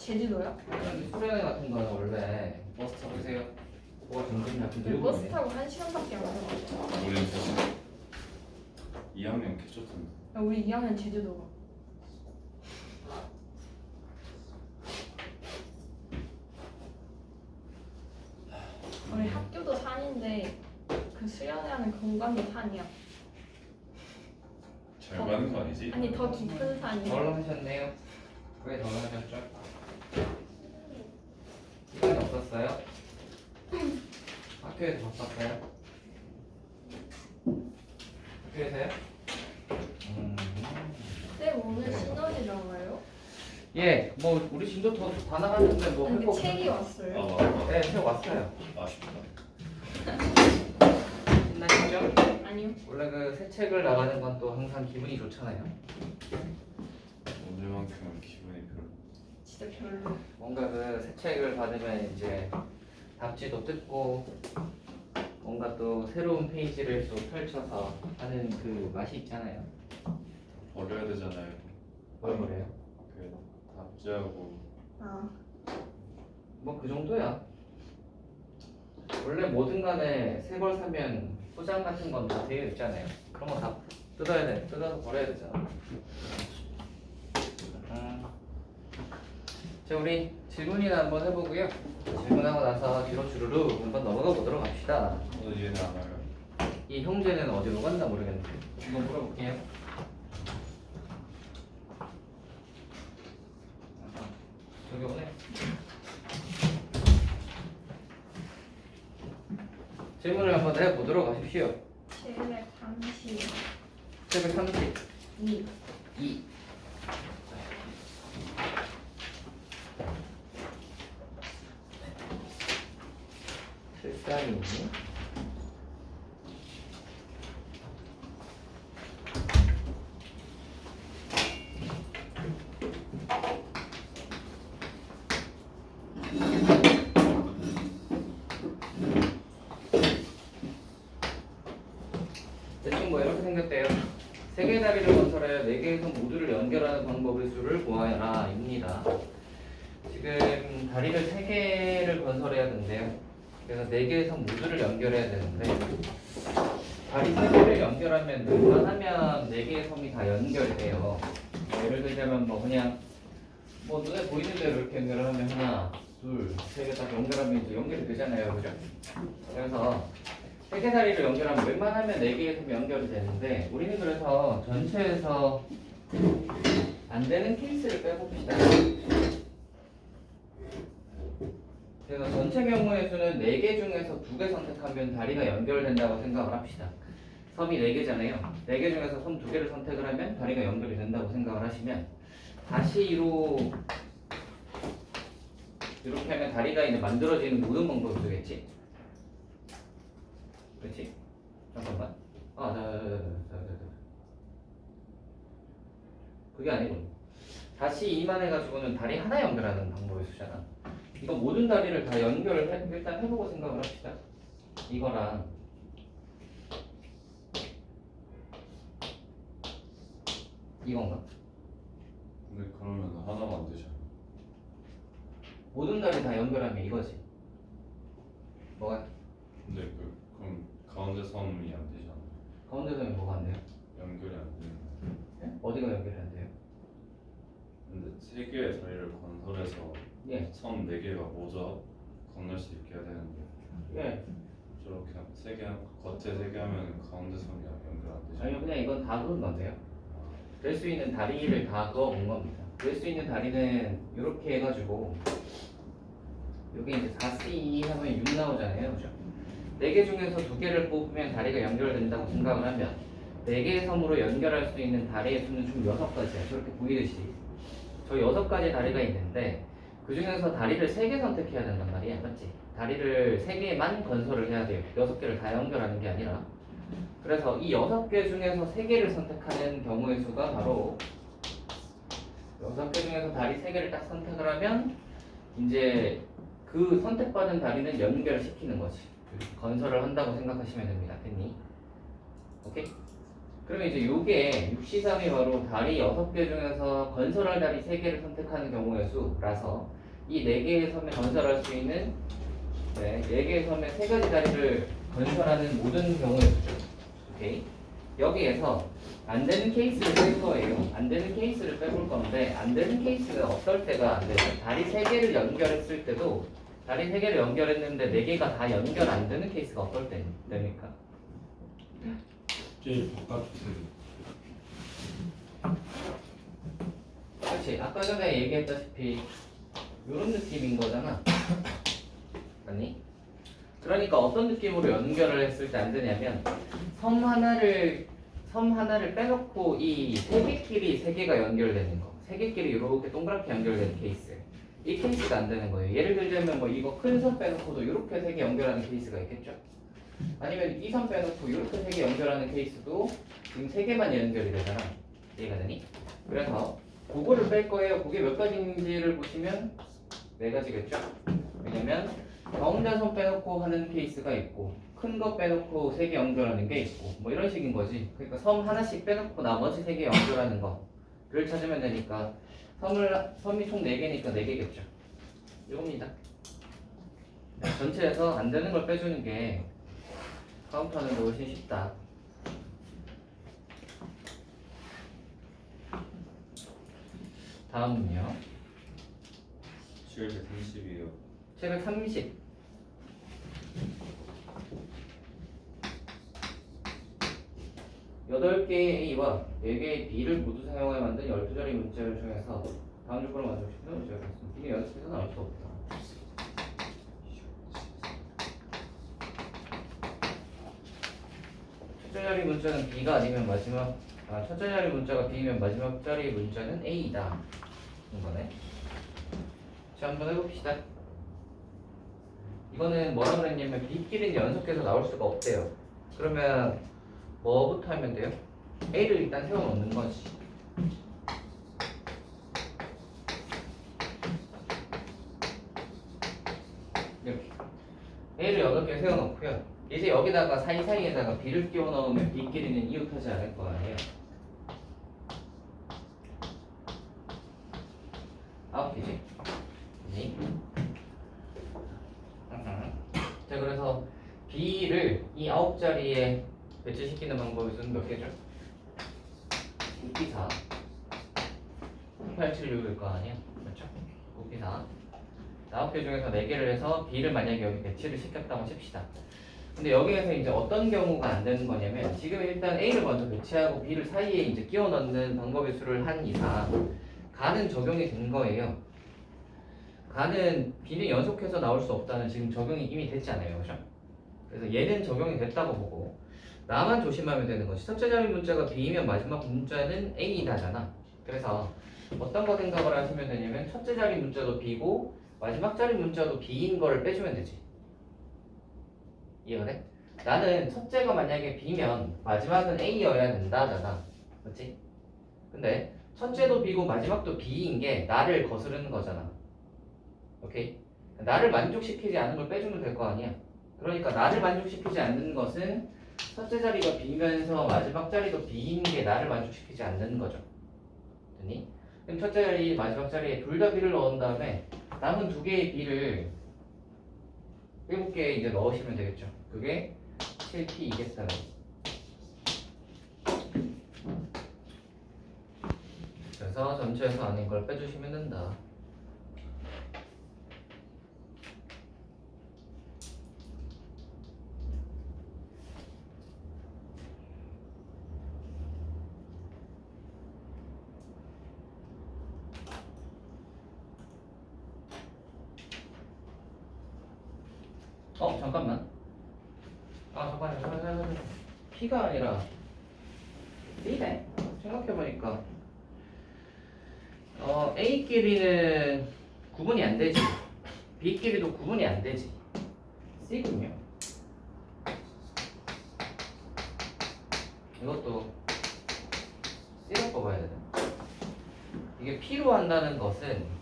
제주도요? 수련회 같은 거는 원래 버스 타고 계세요. 뭐가 점점 약간 늘고 버스 있네. 타고 1시간밖에 안 걸려. 우리 2학년 개좋던데. 우리 2학년 제주도 가. 우리 학교도 산인데 그 수련회하는 공간도 산이야. 잘 가는 거 아니지? 아니 더 깊은 산이야. 덜 하셨네요. 왜 덜 하셨죠? 시간이 없었어요? 학교에서 바빴어요? 학교에서요? 쌤 오늘 시너지 나와요? 예, 뭐 우리 진도 다 나갔는데 뭐 아니 할거 그 책이 아 왔어요. 맞다. 네, 책 왔어요. 아쉽다. 신나시죠? 아니요. 원래 그 새 책을 나가는 건 또 항상 기분이 좋잖아요. 오늘만큼은 기분이 별로. 진짜 별로. 뭔가 그 새 책을 받으면 이제 답지도 뜯고 뭔가 또 새로운 페이지를 또 펼쳐서 하는 그 맛이 있잖아요. 버려야 되잖아요. 뭘 그래요? 그 답지하고 아 뭐 그 정도야. 원래 뭐든 간에 새 걸 사면 포장 같은 건 다 되어 있잖아요. 그런 거 다 뜯어야 돼. 뜯어서 버려야 되잖아. 자, 우리 질문이나 한번 해보고요. 질문하고 나서 뒤로 주르륵 한번 넘어가 보도록 합시다. 얘는 안 와요. 이 형제는 어디로 갔나 모르겠는데 한번 물어볼게요. 저기 오네. 질문을 한번 해보도록 하십시오. 730. 730. 2. 2. 실상이 대충 뭐 이렇게 생겼대요. 세 개의 다리를 건설하여 네 개의 섬 모두를 연결하는 방법의 수를 구하여라 입니다. 지금 다리를 세 개를 건설해야 된대요. 그래서 네 개의 섬 모두를 연결해야 되는데 다리 세 개를 연결하면 웬만하면 네 개의 섬이 다 연결돼요. 뭐 예를 들자면 뭐 그냥 뭐 눈에 보이는 대로 이렇게 연결을 하면 하나, 둘, 세 개 딱 연결하면 이제 연결이 되잖아요, 그죠? 그래서 세 개 다리를 연결하면 웬만하면 네 개의 섬이 연결이 되는데 우리는 그래서 전체에서 안 되는 케이스를 빼봅시다. 그래서 전체 경우의 수는 4개 중에서 2개 선택하면 다리가 연결된다고 생각을 합시다. 섬이 4개잖아요. 4개 중에서 섬 2개를 선택을 하면 다리가 연결이 된다고 생각을 하시면 다시 이렇게 하면 다리가 이제 만들어지는 모든 방법이 되겠지? 그렇지? 잠깐만. 그게 아니고 다시 2만 해가지고는 다리 하나 연결하는 방법의 수잖아. 이거 모든 다리를 다 연결을 일단 해보고 생각을 합시다. 이거랑 이건가? 근데 그러면 하나가 안 되잖아. 모든 다리 다 연결하면 이거지. 뭐가? 근데 그럼 가운데 섬이 안 되잖아. 가운데 섬이 뭐가 안 돼요? 연결이 안 되는. 어디가 연결이 안 돼요? 근데 세 개의 다리를 건설해서 예. 섬 4개가 모두 건널 수 있게 해야 되는데 예. 저렇게 겉에 3개 하면 가운데 섬이 연결 안 되잖아. 아니요, 그냥 이건 다 그은 건데요. 될 수 있는 다리를 다 그어본 겁니다. 될 수 있는 다리는 이렇게 해가지고 여기 이제 4C 하면 6 나오잖아요, 그죠? 4개 중에서 2개를 뽑으면 다리가 연결된다고 생각을 하면 4개의 섬으로 연결할 수 있는 다리의 수는 총 6가지야. 저렇게 보이듯이 저 6가지 다리가 있는데 그 중에서 다리를 3개 선택해야 된단 말이야, 맞지? 다리를 3개만 건설을 해야 돼요. 6개를 다 연결하는 게 아니라. 그래서 이 6개 중에서 3개를 선택하는 경우의 수가 바로 6개 중에서 다리 3개를 딱 선택을 하면 이제 그 선택받은 다리는 연결을 시키는 거지. 건설을 한다고 생각하시면 됩니다. 됐니? 오케이? 그러면 이제 요게 6C3이 바로 다리 6개 중에서 건설할 다리 3개를 선택하는 경우의 수라서 이 4개의 섬에 건설할 수 있는 4개의 섬에 3가지 다리를 건설하는 모든 경우의 수죠. 오케이? 여기에서 안 되는 케이스를 뺄 거예요. 안 되는 케이스를 빼볼 건데 안 되는 케이스가 어떨 때가 안 되죠. 다리 3개를 연결했을 때도 다리 3개를 연결했는데 4개가 다 연결 안 되는 케이스가 어떨 때 됩니까? 제일 바깥 그렇지. 아까 전에 얘기했다시피 이런 느낌인 거잖아. 아니? 그러니까 어떤 느낌으로 연결을 했을 때 안 되냐면 섬 하나를 빼놓고 이 3개끼리 3개가 연결되는 거. 3개끼리 이렇게 동그랗게 연결되는 케이스. 이 케이스가 안 되는 거예요. 예를 들자면 뭐 이거 큰 섬 빼놓고도 이렇게 3개 연결하는 케이스가 있겠죠. 아니면 이 섬 빼놓고 이렇게 3개 연결하는 케이스도 지금 3개만 연결이 되잖아. 이해가 되니? 그래서 그거를 뺄 거예요. 그게 몇 가지인지를 보시면 4가지겠죠. 왜냐면 경자선 빼놓고 하는 케이스가 있고 큰 거 빼놓고 3개 연결하는 게 있고 뭐 이런 식인 거지. 그러니까 섬 하나씩 빼놓고 나머지 3개 연결하는 거를 찾으면 되니까 섬이 총 4개니까 4개겠죠. 이겁니다. 전체에서 안 되는 걸 빼주는 게 카운트하는 게 훨씬 쉽다. 다음은요. 730이요. 730. 여덟 개의 A와 4개의 B를 모두 사용하여 만든 12자리 문자를 중에서 다음 조건을 만족시키는 문제가 있습니다. 이게 연습해서 나올 수 없다. 첫째 자리 문자는 B가 아니면 첫째 자리 문자가 B면 마지막 자리 문자는 A이다. 이거네. 자, 한번 해봅시다. 이거는 뭐라 그랬냐면 B끼리는 연속해서 나올 수가 없대요. 그러면 뭐부터 하면 돼요? A를 일단 세워놓는 거지. 이렇게 A를 8개 세워놓고요. 이제 여기다가 사이사이에다가 B를 끼워 넣으면 B끼리는 이웃하지 않을 거 아니에요. 9개지? 네. 자, 그래서 B를 이 9자리에 배치시키는 방법이 몇 개죠? 6기사 876일 거 아니야? 그렇죠? 6기사 9개 중에서 4개를 해서 B를 만약에 여기 배치를 시켰다고 칩시다. 근데 여기에서 이제 어떤 경우가 안 되는 거냐면 지금 일단 A를 먼저 배치하고 B를 사이에 이제 끼워 넣는 방법의 수를 한 이상 가는 적용이 된 거예요. 가는 B는 연속해서 나올 수 없다는 지금 적용이 이미 됐잖아요. 그죠? 그래서 얘는 적용이 됐다고 보고 나만 조심하면 되는 것이 첫째 자리 문자가 B이면 마지막 문자는 A이다잖아. 그래서 어떤 거 생각을 하시면 되냐면 첫째 자리 문자도 B고 마지막 자리 문자도 B인 거를 빼주면 되지. 이해가 돼? 나는 첫째가 만약에 B면 마지막은 A여야 된다잖아. 그렇지? 근데 첫째도 B고 마지막도 B인 게 나를 거스르는 거잖아. 오케이? 나를 만족시키지 않는 걸 빼주면 될 거 아니야. 그러니까 나를 만족시키지 않는 것은 첫째 자리가 B면서 마지막 자리도 B인 게 나를 만족시키지 않는 거죠. 됐니? 그럼 첫째 자리, 마지막 자리에 둘 다 B를 넣은 다음에 남은 2개의 B를 7개에 이제 넣으시면 되겠죠. 그게 7P이겠어요. 그래서 전체에서 아닌 걸 빼주시면 된다. 잠깐만. 잠깐만. P가 아니라 B네. 생각해보니까 A끼리는 구분이 안 되지. B끼리도 구분이 안 되지. C군요. 이것도 C로 뽑아야 되나? 이게 P로 한다는 것은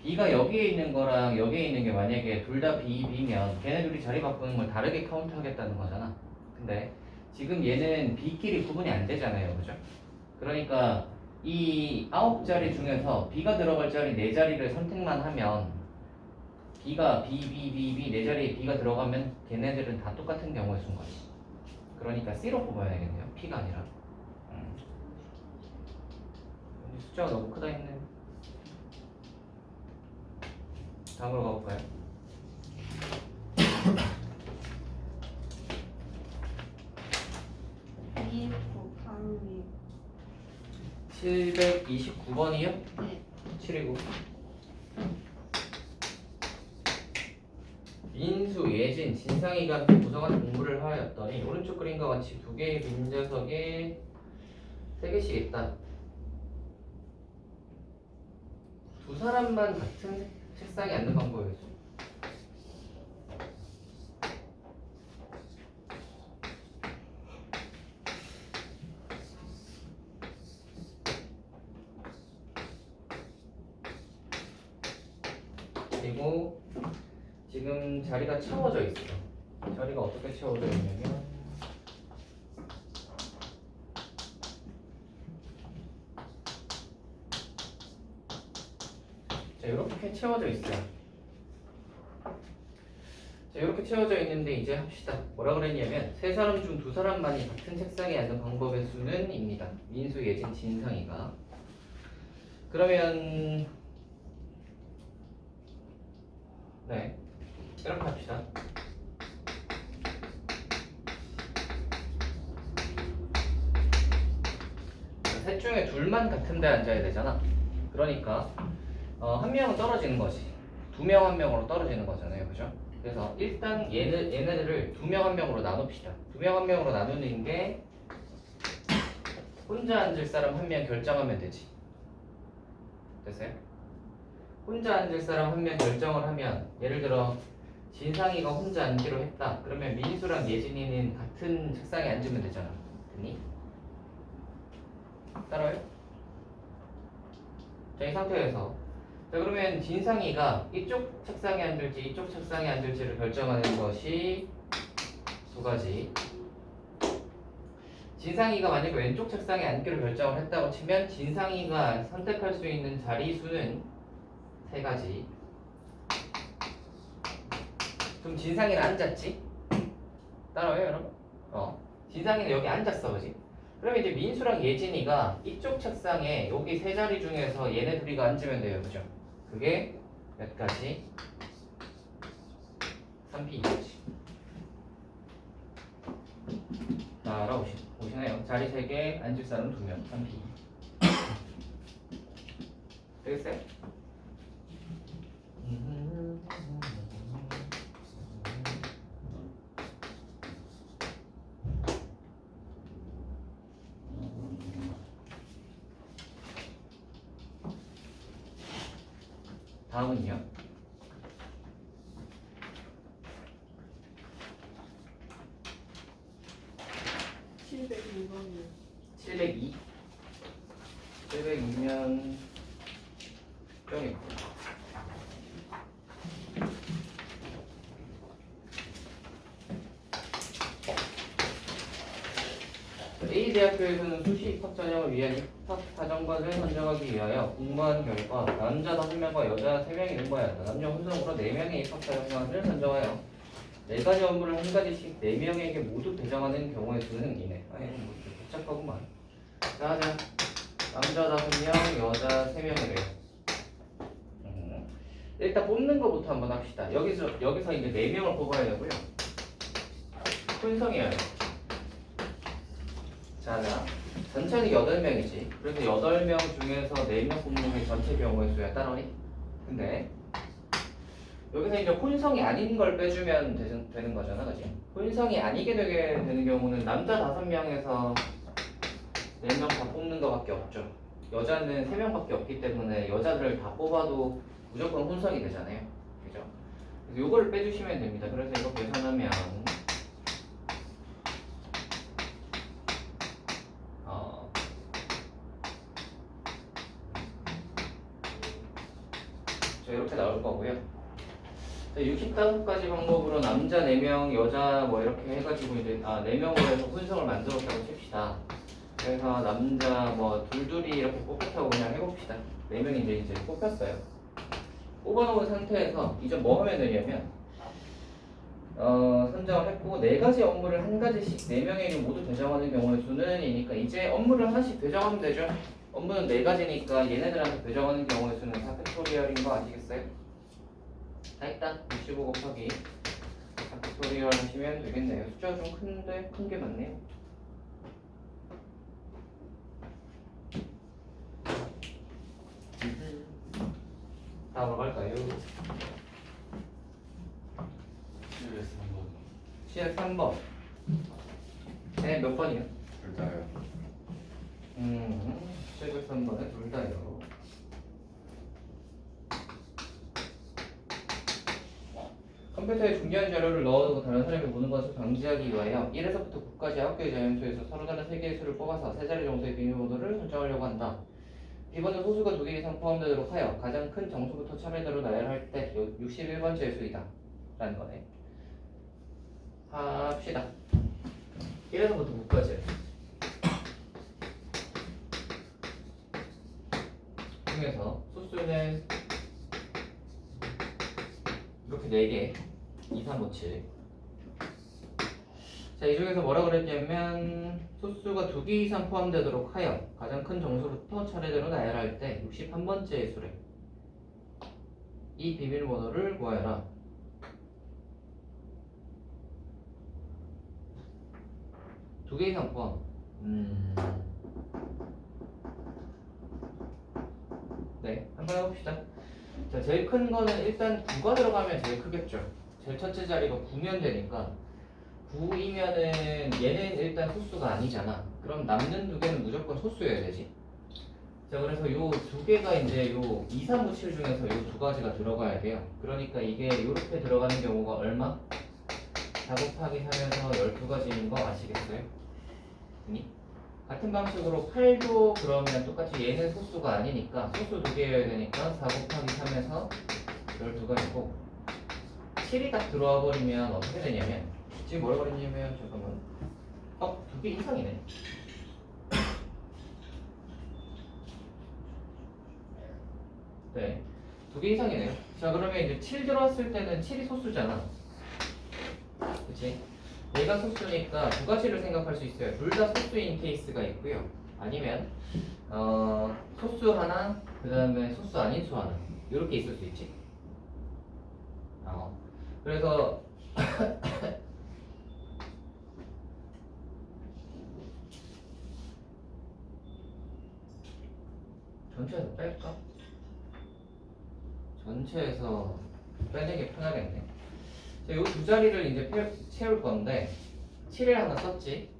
B가 여기에 있는 거랑 여기에 있는 게 만약에 둘 다 B면 걔네들이 자리 바꾸는 걸 다르게 카운트하겠다는 거잖아. 근데 지금 얘는 B끼리 구분이 안 되잖아요. 그죠? 그러니까 이 9자리 중에서 B가 들어갈 자리 4자리를 선택만 하면 B가 B, 4자리에 B가 들어가면 걔네들은 다 똑같은 경우의 수인 거지. 그러니까 C로 뽑아야겠네요. P가 아니라. 숫자가 너무 크다 했네. 다음으로 가볼까요? 2 곱하기 729번이요? 네. 7이고 민수, 예진, 진상이가 함께 구성한 공부를 하였더니 오른쪽 그림과 같이 두 개의 빈좌석에 3개씩 있다. 두 사람만 같은 책상에 앉는 방법이었어. 그리고 지금 자리가 채워져 있어. 자리가 어떻게 채워져 있냐면 자, 이렇게 채워져 있어요. 자, 이렇게 채워져 있는데 이제 합시다. 뭐라 그랬냐면 세 사람 중 두 사람만이 같은 책상에 앉는 방법의 수는 입니다. 민수, 예진, 진상이가. 그러면 네, 이렇게 합시다. 셋 중에 둘만 같은 데 앉아야 되잖아. 그러니까 한 명은 떨어지는 거지. 2명 한 명으로 떨어지는 거잖아요. 그죠? 그래서 일단 얘네들을 2명 한 명으로 나눕시다. 2명 한 명으로 나누는 게 혼자 앉을 사람 한 명 결정하면 되지. 됐어요? 혼자 앉을 사람 한 명 결정을 하면 예를 들어 진상이가 혼자 앉기로 했다. 그러면 민수랑 예진이는 같은 책상에 앉으면 되잖아. 됐니? 따라요? 자, 이 상태에서 자, 그러면 진상이가 이쪽 책상에 앉을지 이쪽 책상에 앉을지를 결정하는 것이 두 가지. 진상이가 만약에 왼쪽 책상에 앉기로 결정을 했다고 치면 진상이가 선택할 수 있는 자리 수는 3가지. 그럼 진상이는 앉았지? 따라와요, 여러분? 진상이는 여기 앉았어, 그지? 그럼 이제 민수랑 예진이가 이쪽 책상에 여기 3자리 중에서 얘네 둘이가 앉으면 돼요, 그죠? 그게 몇 가지? 3P이겠지. 따라오시나요? 자리 3개, 앉을 사람 2명, 3P. 되겠어요? 다음은요. 702번이요. 702. 702면 뿅이. A 대학교에서는 수시 입학 전형을 위한 입학 사정관을 선정하기 위하여 공부한 결과 남자 5명과 여자 3명이 있는 거야. 남녀 혼성으로 4명의 입학 사정관을 선정하여 4가지 업무를 1가지씩 4명에게 모두 배정하는 경우의 수는 이네. 아, 이거 뭐 복잡하구만. 자, 하자. 남자 5명, 여자 3명이래요. 일단 뽑는 거부터 한번 합시다. 여기서 이제 4명을 뽑아야 되고요. 혼성이에요. 자, 전체는 8명이지. 그래서 8명 중에서 4명 뽑는 게 전체 경우의 수야. 따라오니? 근데 여기서 이제 혼성이 아닌 걸 빼주면 되는 거잖아, 그지? 혼성이 아니게 되게 되는 경우는 남자 5명에서 4명 다 뽑는 거밖에 없죠. 여자는 3명밖에 없기 때문에 여자들을 다 뽑아도 무조건 혼성이 되잖아요. 그죠? 그래서 요거를 빼주시면 됩니다. 그래서 이거 계산하면 이렇게 나올 거고요. 65가지 방법으로 남자 4명, 여자 뭐 이렇게 해가지고 이제 4명으로 해서 혼성을 만들었다고 칩시다. 그래서 남자 뭐 둘둘이 이렇게 뽑혔다고 그냥 해봅시다. 4명이 이제 뽑혔어요. 뽑아놓은 상태에서 이제 뭐 하면 되냐면 선정을 했고 4가지 업무를 한 가지씩 4명에게 모두 배정하는 경우의 수는 이니까 이제 업무를 하나씩 배정하면 되죠. 업무는 4가지니까 얘네들한테 배정하는 경우의 수는 4팩토리얼인 거 아시겠어요? 자, 일단 65 곱하기 4팩토리얼 하시면 되겠네요. 숫자가 좀 큰데 큰 게 맞네요. 다음으로 갈까요? 7에 3번 73번. 네, 몇 번이요? 둘 다요. 73번에 둘 다요. 컴퓨터에 중요한 자료를 넣어두고 다른 사람이 보는 것을 방지하기 위하여 1에서부터 9까지 학교의 자연수에서 서로 다른 3개의 수를 뽑아서 3자리 정도의 비밀번호를 설정하려고 한다. 비번은 소수가 2개 이상 포함되도록 하여 가장 큰 정수부터 차례대로 나열할 때 61번째의 수이다 라는 거네. 합시다. 1에서부터 9까지 중에서 소수는 이렇게 4개 2, 3, 5, 7. 자, 이 중에서 뭐라고 그랬냐면 소수가 2개 이상 포함되도록 하여 가장 큰 정수부터 차례대로 나열할 때 61번째의 수래. 이 비밀번호를 구하여라. 2개 이상 포함. 네, 한번 해봅시다. 자, 제일 큰 거는 일단 9가 들어가면 제일 크겠죠. 제일 첫째 자리가 9면 되니까 9이면은 얘는 일단 소수가 아니잖아. 그럼 남는 2개는 무조건 소수여야 되지. 자, 그래서 요 2개가 이제 요 2, 3, 5, 7 중에서 요 2가지가 들어가야 돼요. 그러니까 이게 요렇게 들어가는 경우가 얼마? 4 곱하기 3에서 12가지인 거 아시겠어요? 아니? 같은 방식으로 8도 그러면 똑같이 얘는 소수가 아니니까 소수 2개여야 되니까 4 곱하기 3에서 12가지고 7이 딱 들어와 버리면 어떻게 되냐면 지금 뭐라고 그랬냐면 잠깐만 2개 이상이네. 네, 2개 이상이네요. 자, 그러면 이제 7 들어왔을 때는 7이 소수잖아. 그치? 얘가 소수니까 2가지를 생각할 수 있어요. 둘 다 소수인 케이스가 있고요. 아니면 소수 하나, 그 다음에 소수 아닌 수 하나 이렇게 있을 수 있지. 그래서 전체에서 뺄까? 전체에서 빼는 게 편하겠네. 자, 이 2자리를 이제 채울 건데 7을 하나 썼지.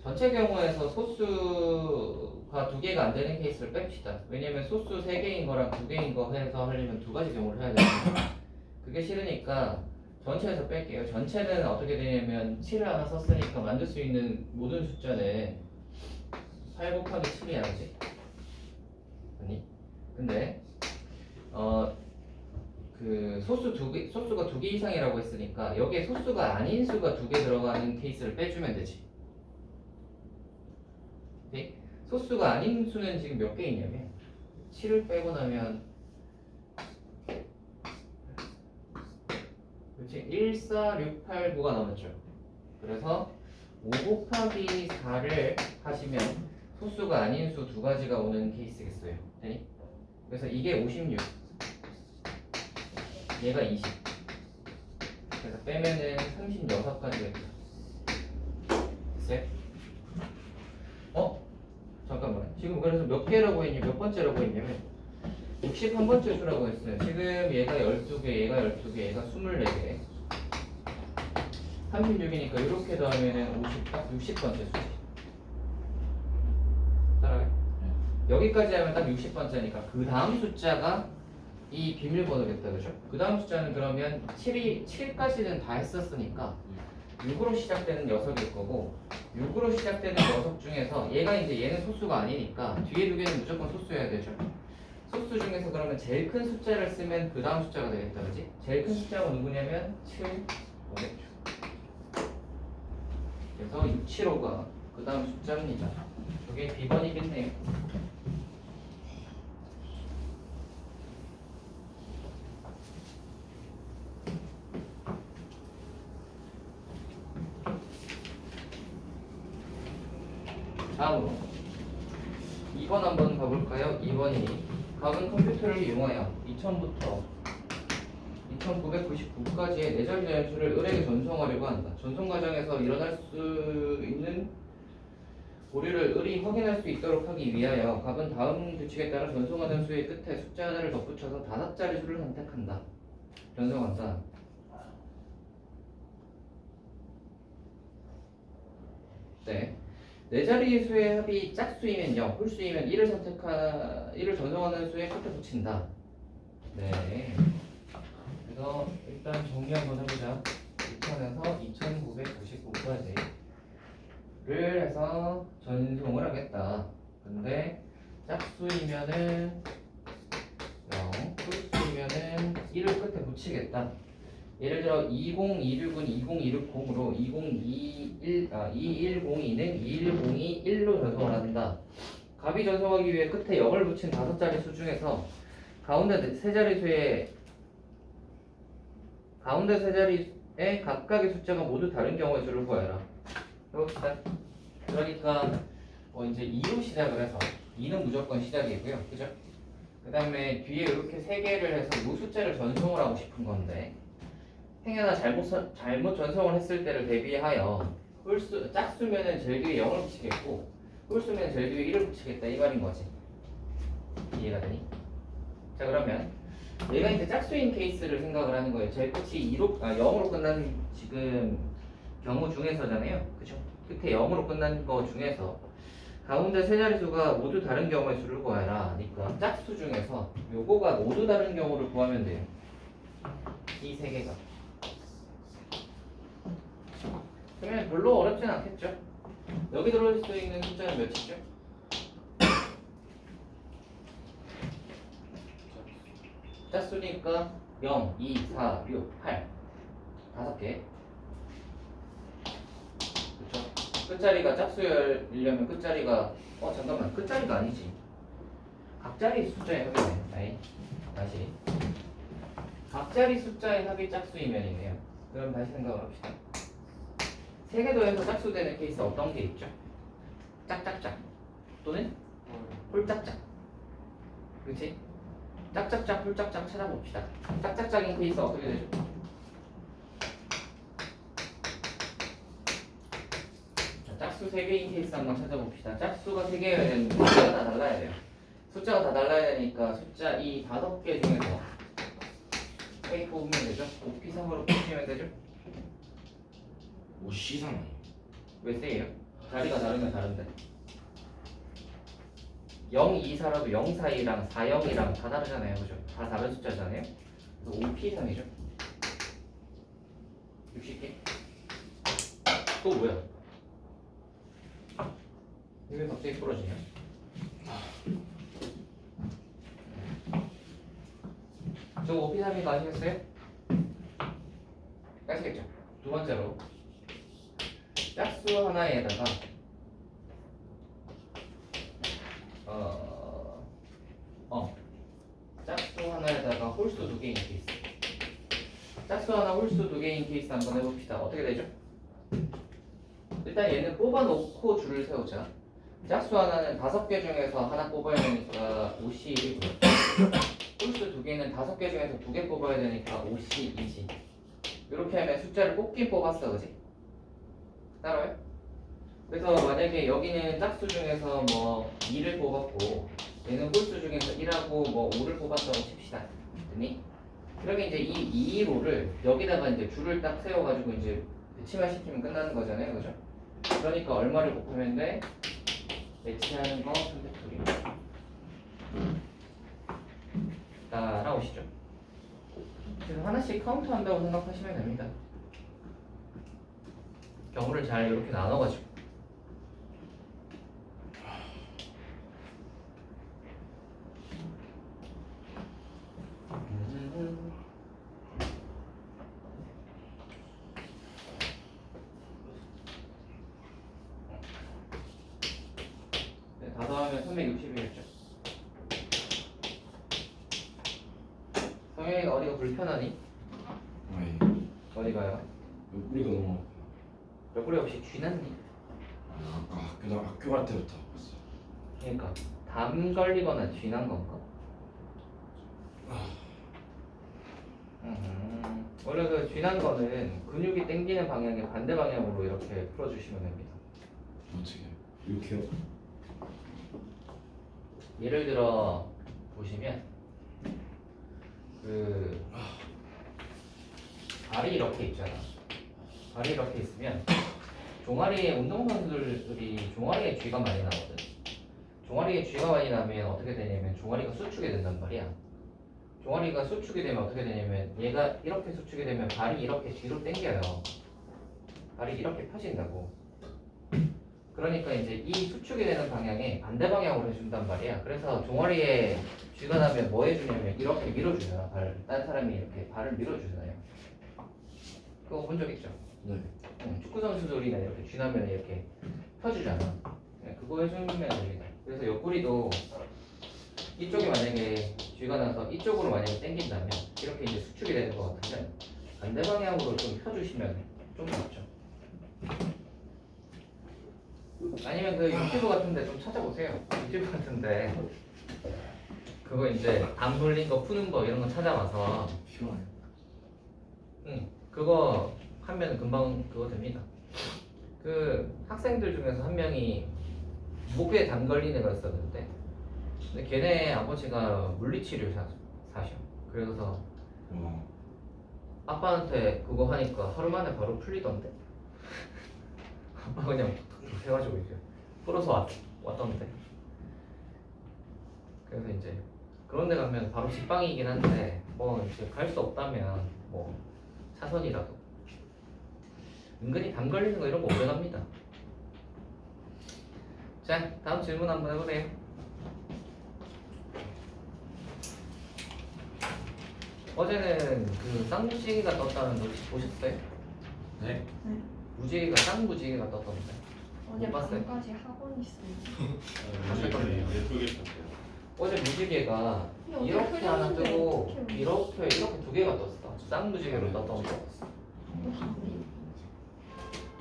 전체 경우에서 소수가 2개가 안 되는 케이스를 뺍시다. 왜냐면 소수 3개인 거랑 2개인 거 해서 하려면 2가지 경우를 해야 되니까 그게 싫으니까 전체에서 뺄게요. 전체는 어떻게 되냐면 7을 하나 썼으니까 만들 수 있는 모든 숫자는 8 곱하기 7이야, 그치? 아니? 근데 그 소수가 2개 이상이라고 했으니까 여기에 소수가 아닌 수가 2개 들어가는 케이스를 빼주면 되지. 오케이? 소수가 아닌 수는 지금 몇 개 있냐면 7을 빼고 나면 그렇지? 1, 4, 6, 8, 9가 남았죠. 그래서 5 곱하기 4를 하시면 소수가 아닌 수 2가지가 오는 케이스겠어요. 되니? 그래서 이게 56, 얘가 20. 그래서 빼면은 36가지가 됐어요? 잠깐만. 지금 그래서 몇 개라고 했냐, 몇 번째라고 했냐면 61번째 수라고 했어요. 지금 얘가 12개, 얘가 12개, 얘가 24개. 36이니까 이렇게 더하면은 60번째 수지. 따라가요? 여기까지 하면 딱 60번째니까 그 다음 숫자가 이 비밀번호겠다, 그죠? 그 다음 숫자는 그러면 7까지는 다 했었으니까 6으로 시작되는 녀석일 거고 6으로 시작되는 녀석 중에서 얘가 이제 얘는 소수가 아니니까 뒤에 2개는 무조건 소수여야 되죠. 소수 중에서 그러면 제일 큰 숫자를 쓰면 그 다음 숫자가 되겠다, 그지? 제일 큰 숫자가 누구냐면 7, 500주. 그래서 675가 그 다음 숫자입니다. 저게 B번이겠네요. 다음으로 2번 한번 가볼까요? 2번이 각은 컴퓨터를 이용하여 2000부터 2999까지의 내절 자연수를 을에게 전송하려고 한다. 전송 과정에서 일어날 수 있는 오류를 을이 확인할 수 있도록 하기 위하여 각은 다음 규칙에 따라 전송하는 수의 끝에 숫자 하나를 덧붙여서 5자리 수를 선택한다. 전송한다. 네. 네 자리 수의 합이 짝수이면 0, 홀수이면 1을 전송하는 수의 끝에 붙인다. 네. 그래서 일단 정리 한번 해보자. 2000에서 2999까지를 해서 전송을 하겠다. 근데 짝수이면은 0, 홀수이면은 1을 끝에 붙이겠다. 예를 들어 20269는 20260으로 2102는 2102 1로 전송을 한다. 값이 전송하기 위해 끝에 0을 붙인 5자리 수 중에서 가운데 세 자리수에 각각의 숫자가 모두 다른 경우의 수를 구해라. 해봅시다. 그러니까 이제 2로 시작을 해서 2는 무조건 시작이고요. 그죠? 그 다음에 뒤에 이렇게 3개를 해서 이 숫자를 전송을 하고 싶은 건데 행여나 잘못 전송을 했을 때를 대비하여 짝수면은 제일 뒤에 0을 붙이겠고 홀수면 제일 뒤에 1을 붙이겠다 이 말인 거지. 이해가 되니? 자 그러면 얘가 이제 짝수인 케이스를 생각을 하는 거예요. 제일 끝이 0으로 끝나는 지금 경우 중에서잖아요. 그쵸? 끝에 0으로 끝난 거 중에서 가운데 세 자리수가 모두 다른 경우의 수를 구하라. 그러니까 짝수 중에서 요거가 모두 다른 경우를 구하면 돼요. 이 세 개가. 그러면 별로 어렵진 않겠죠? 여기 들어올 수 있는 숫자는 몇이죠? 짝수니까 0, 2, 4, 6, 8 5개. 그쵸? 끝자리가 짝수이려면 끝자리가 잠깐만 끝자리가 아니지. 각자리 숫자의 합이네. 아이 다시 각자리 숫자의 합이 짝수이면이네요. 그럼 다시 생각을 합시다. 세계도에서 짝수되는 케이스 어떤 게 있죠? 짝짝짝 또는 홀짝짝. 그치? 짝짝짝 홀짝짝 찾아봅시다. 짝짝짝인 케이스 어떻게 되죠? 자, 짝수 3개인 케이스 한번 찾아봅시다. 짝수가 3개여야 되는데 숫자가 다 달라야 돼요. 숫자가 다 달라야 되니까 숫자 이 5개 중에서 A 뽑으면 되죠? 5P3으로 뽑으면 되죠? 5C3 왜 세요? 자리가 다르면 다른데 0, 2, 4라도 0, 4, 2랑 4, 0이랑 다 다르잖아요. 그죠? 다 다른 숫자잖아요. 그래서 5P3이죠. 60개. 또 뭐야? 왜 갑자기 부러지냐? 저 5P3이 아시겠어요? 아시겠죠? 두 번째로 짝수 하나에다가 짝수 하나에다가 홀수 2개인 케이스. 짝수 하나 홀수 2개인 케이스 한번 해봅시다. 어떻게 되죠? 일단 얘는 뽑아놓고 줄을 세우자. 짝수 하나는 5개 중에서 하나 뽑아야 되니까 5C1이고요. 홀수 2개는 5개 중에서 2개 뽑아야 되니까 5C2지. 이렇게 하면 숫자를 뽑긴 뽑았어, 그지? 따라요? 그래서 만약에 여기는 짝수 중에서 뭐 2를 뽑았고 얘는 홀수 중에서 1하고 뭐 5를 뽑았다고 칩시다. 됐니? 그러면 이제 이 2로를 여기다가 이제 줄을 딱 세워가지고 이제 배치만 시키면 끝나는 거잖아요, 그죠? 그러니까 얼마를 곱하면 돼? 배치하는 거 3팩토리얼. 따라오시죠. 그래서 하나씩 카운트한다고 생각하시면 됩니다. 경우를 잘 이렇게 나눠가지고. 360이었죠. 성현이가 어디가 불편하니? 아니 어디가요? 우리가 너무 옆구리 없이 쥐났니? 아까 학교 갈 때부터 아팠어. 그러니까 담 걸리거나 쥐난 건가? 원래 그 쥐난 거는 근육이 당기는 방향의 반대 방향으로 이렇게 풀어주시면 됩니다. 어떻게 이렇게요? 예를 들어 보시면 그 발이 이렇게 있잖아. 발이 이렇게 있으면 종아리에 운동선수들이 종아리에 쥐가 많이 나거든. 종아리에 쥐가 많이 나면 어떻게 되냐면 종아리가 수축이 된단 말이야. 종아리가 수축이 되면 어떻게 되냐면 얘가 이렇게 수축이 되면 발이 이렇게 뒤로 당겨요. 발이 이렇게 펴진다고. 그러니까 이제 이 수축이 되는 방향에 반대 방향으로 해준단 말이야. 그래서 종아리에 쥐가 나면 뭐 해주냐면 이렇게 밀어주잖아. 다른 사람이 이렇게 발을 밀어주잖아요. 그거 본 적 있죠? 네. 축구 선수들이나 이렇게 쥐 나면 이렇게 펴주잖아. 네, 그거 해주면 됩니다. 그래서 옆구리도 이쪽이 만약에 쥐가 나서 이쪽으로 만약에 당긴다면 이렇게 이제 수축이 되는 것 같으면 반대 방향으로 좀 펴주시면 좀 낫죠. 아니면 그 유튜브 같은데 좀 찾아보세요. 유튜브 같은데 그거 이제 안 불린 거 푸는 거 이런 거 찾아와서 필요하네. 그거 하면 금방 그거 됩니다. 그 학생들 중에서 한 명이 목에 담 걸린 애가 있었는데 근데 걔네 아버지가 물리치료 사셔. 그래서 와. 아빠한테 그거 하니까 하루 만에 바로 풀리던데. 아빠 그냥 해가지고 이제 풀어서 왔던데. 그래서 이제 그런 데 가면 바로 직방이긴 한데 뭐 이제 갈 수 없다면 뭐 차선이라도 은근히 담 걸리는 거 이런 거 오래 갑니다. 자, 다음 질문 한번 해보세요. 어제는 그 쌍무지개가 떴다는 거 혹시 보셨어요? 네? 무지개가 쌍무지개가 떴던데. 어제 못 봤어요? 밤까지 학원 있어요. 예쁘게 떴대요. 어제 무지개가 근데 어떻게 이렇게 하나 그렸는데 뜨고 어떻게 이렇게 두 개가 떴어. 쌍무지개로 떴던 거.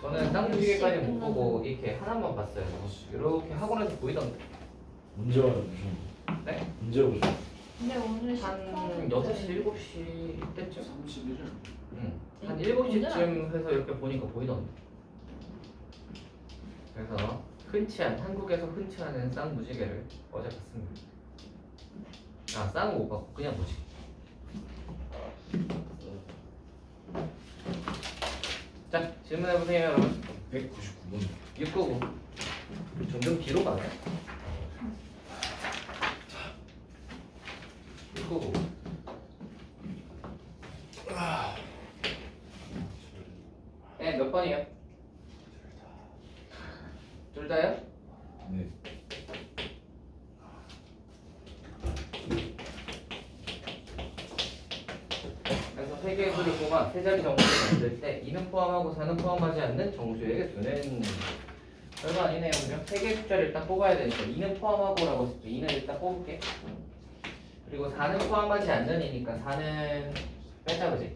저는 쌍무지개까지 못 보고 이렇게 하나만 봤어요. 이렇게 학원에서 보이던데. 언제 와요 무슨? 네? 언제 오죠? 근데 오늘 한 6시, 7시 때쯤? 31일. 응. 한 7시쯤 해서 이렇게 보니까 보이던데. 그래서 한국에서 흔치 않은 쌍무지개를 어제 봤습니다. 아, 쌍은 못 봤고 그냥 무지개. 자, 질문해보세요 여러분. 199번. 699 점점 뒤로 가네. 699 네, 몇 번이요? 둘 다요? 네. 그래서 세 개의 수를 뽑아 세 자리 정수를 만들 때 2는 포함하고 4는 포함하지 않는 정수의 개수는 별거 아니네요. 그죠? 세 개의 숫자를 일단 뽑아야 되니까 2는 포함하고라고 했을 때 2는 일단 뽑을게. 그리고 4는 포함하지 않는이니까 4는 빼자, 그지?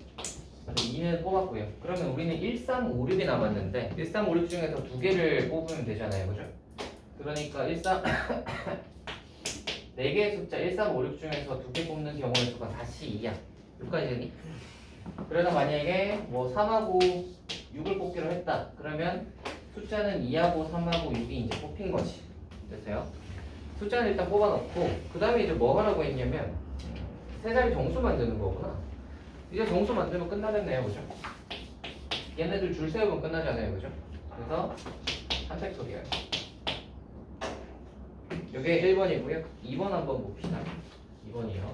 그래서 2는 뽑았고요. 그러면 우리는 1, 3, 5, 6이 남았는데 1, 3, 5, 6 중에서 두 개를 뽑으면 되잖아요. 그죠? 그러니까 1, 3 4개의 숫자 1, 3, 5, 6 중에서 두 개 뽑는 경우의 수가 다시 2야. 6까지니? 그래서 만약에 뭐 3하고 6을 뽑기로 했다. 그러면 숫자는 2하고 3하고 6이 이제 뽑힌 거지. 됐어요? 숫자는 일단 뽑아놓고 그 다음에 이제 뭐 하라고 했냐면 세 자리 정수 만드는 거구나. 이제 정수 만들면 끝나겠네요. 그죠? 얘네들 줄 세우면 끝나잖아요. 그죠? 그래서 한택소리예요. 이게 1번이고요. 2번 한번 봅시다. 2번이요.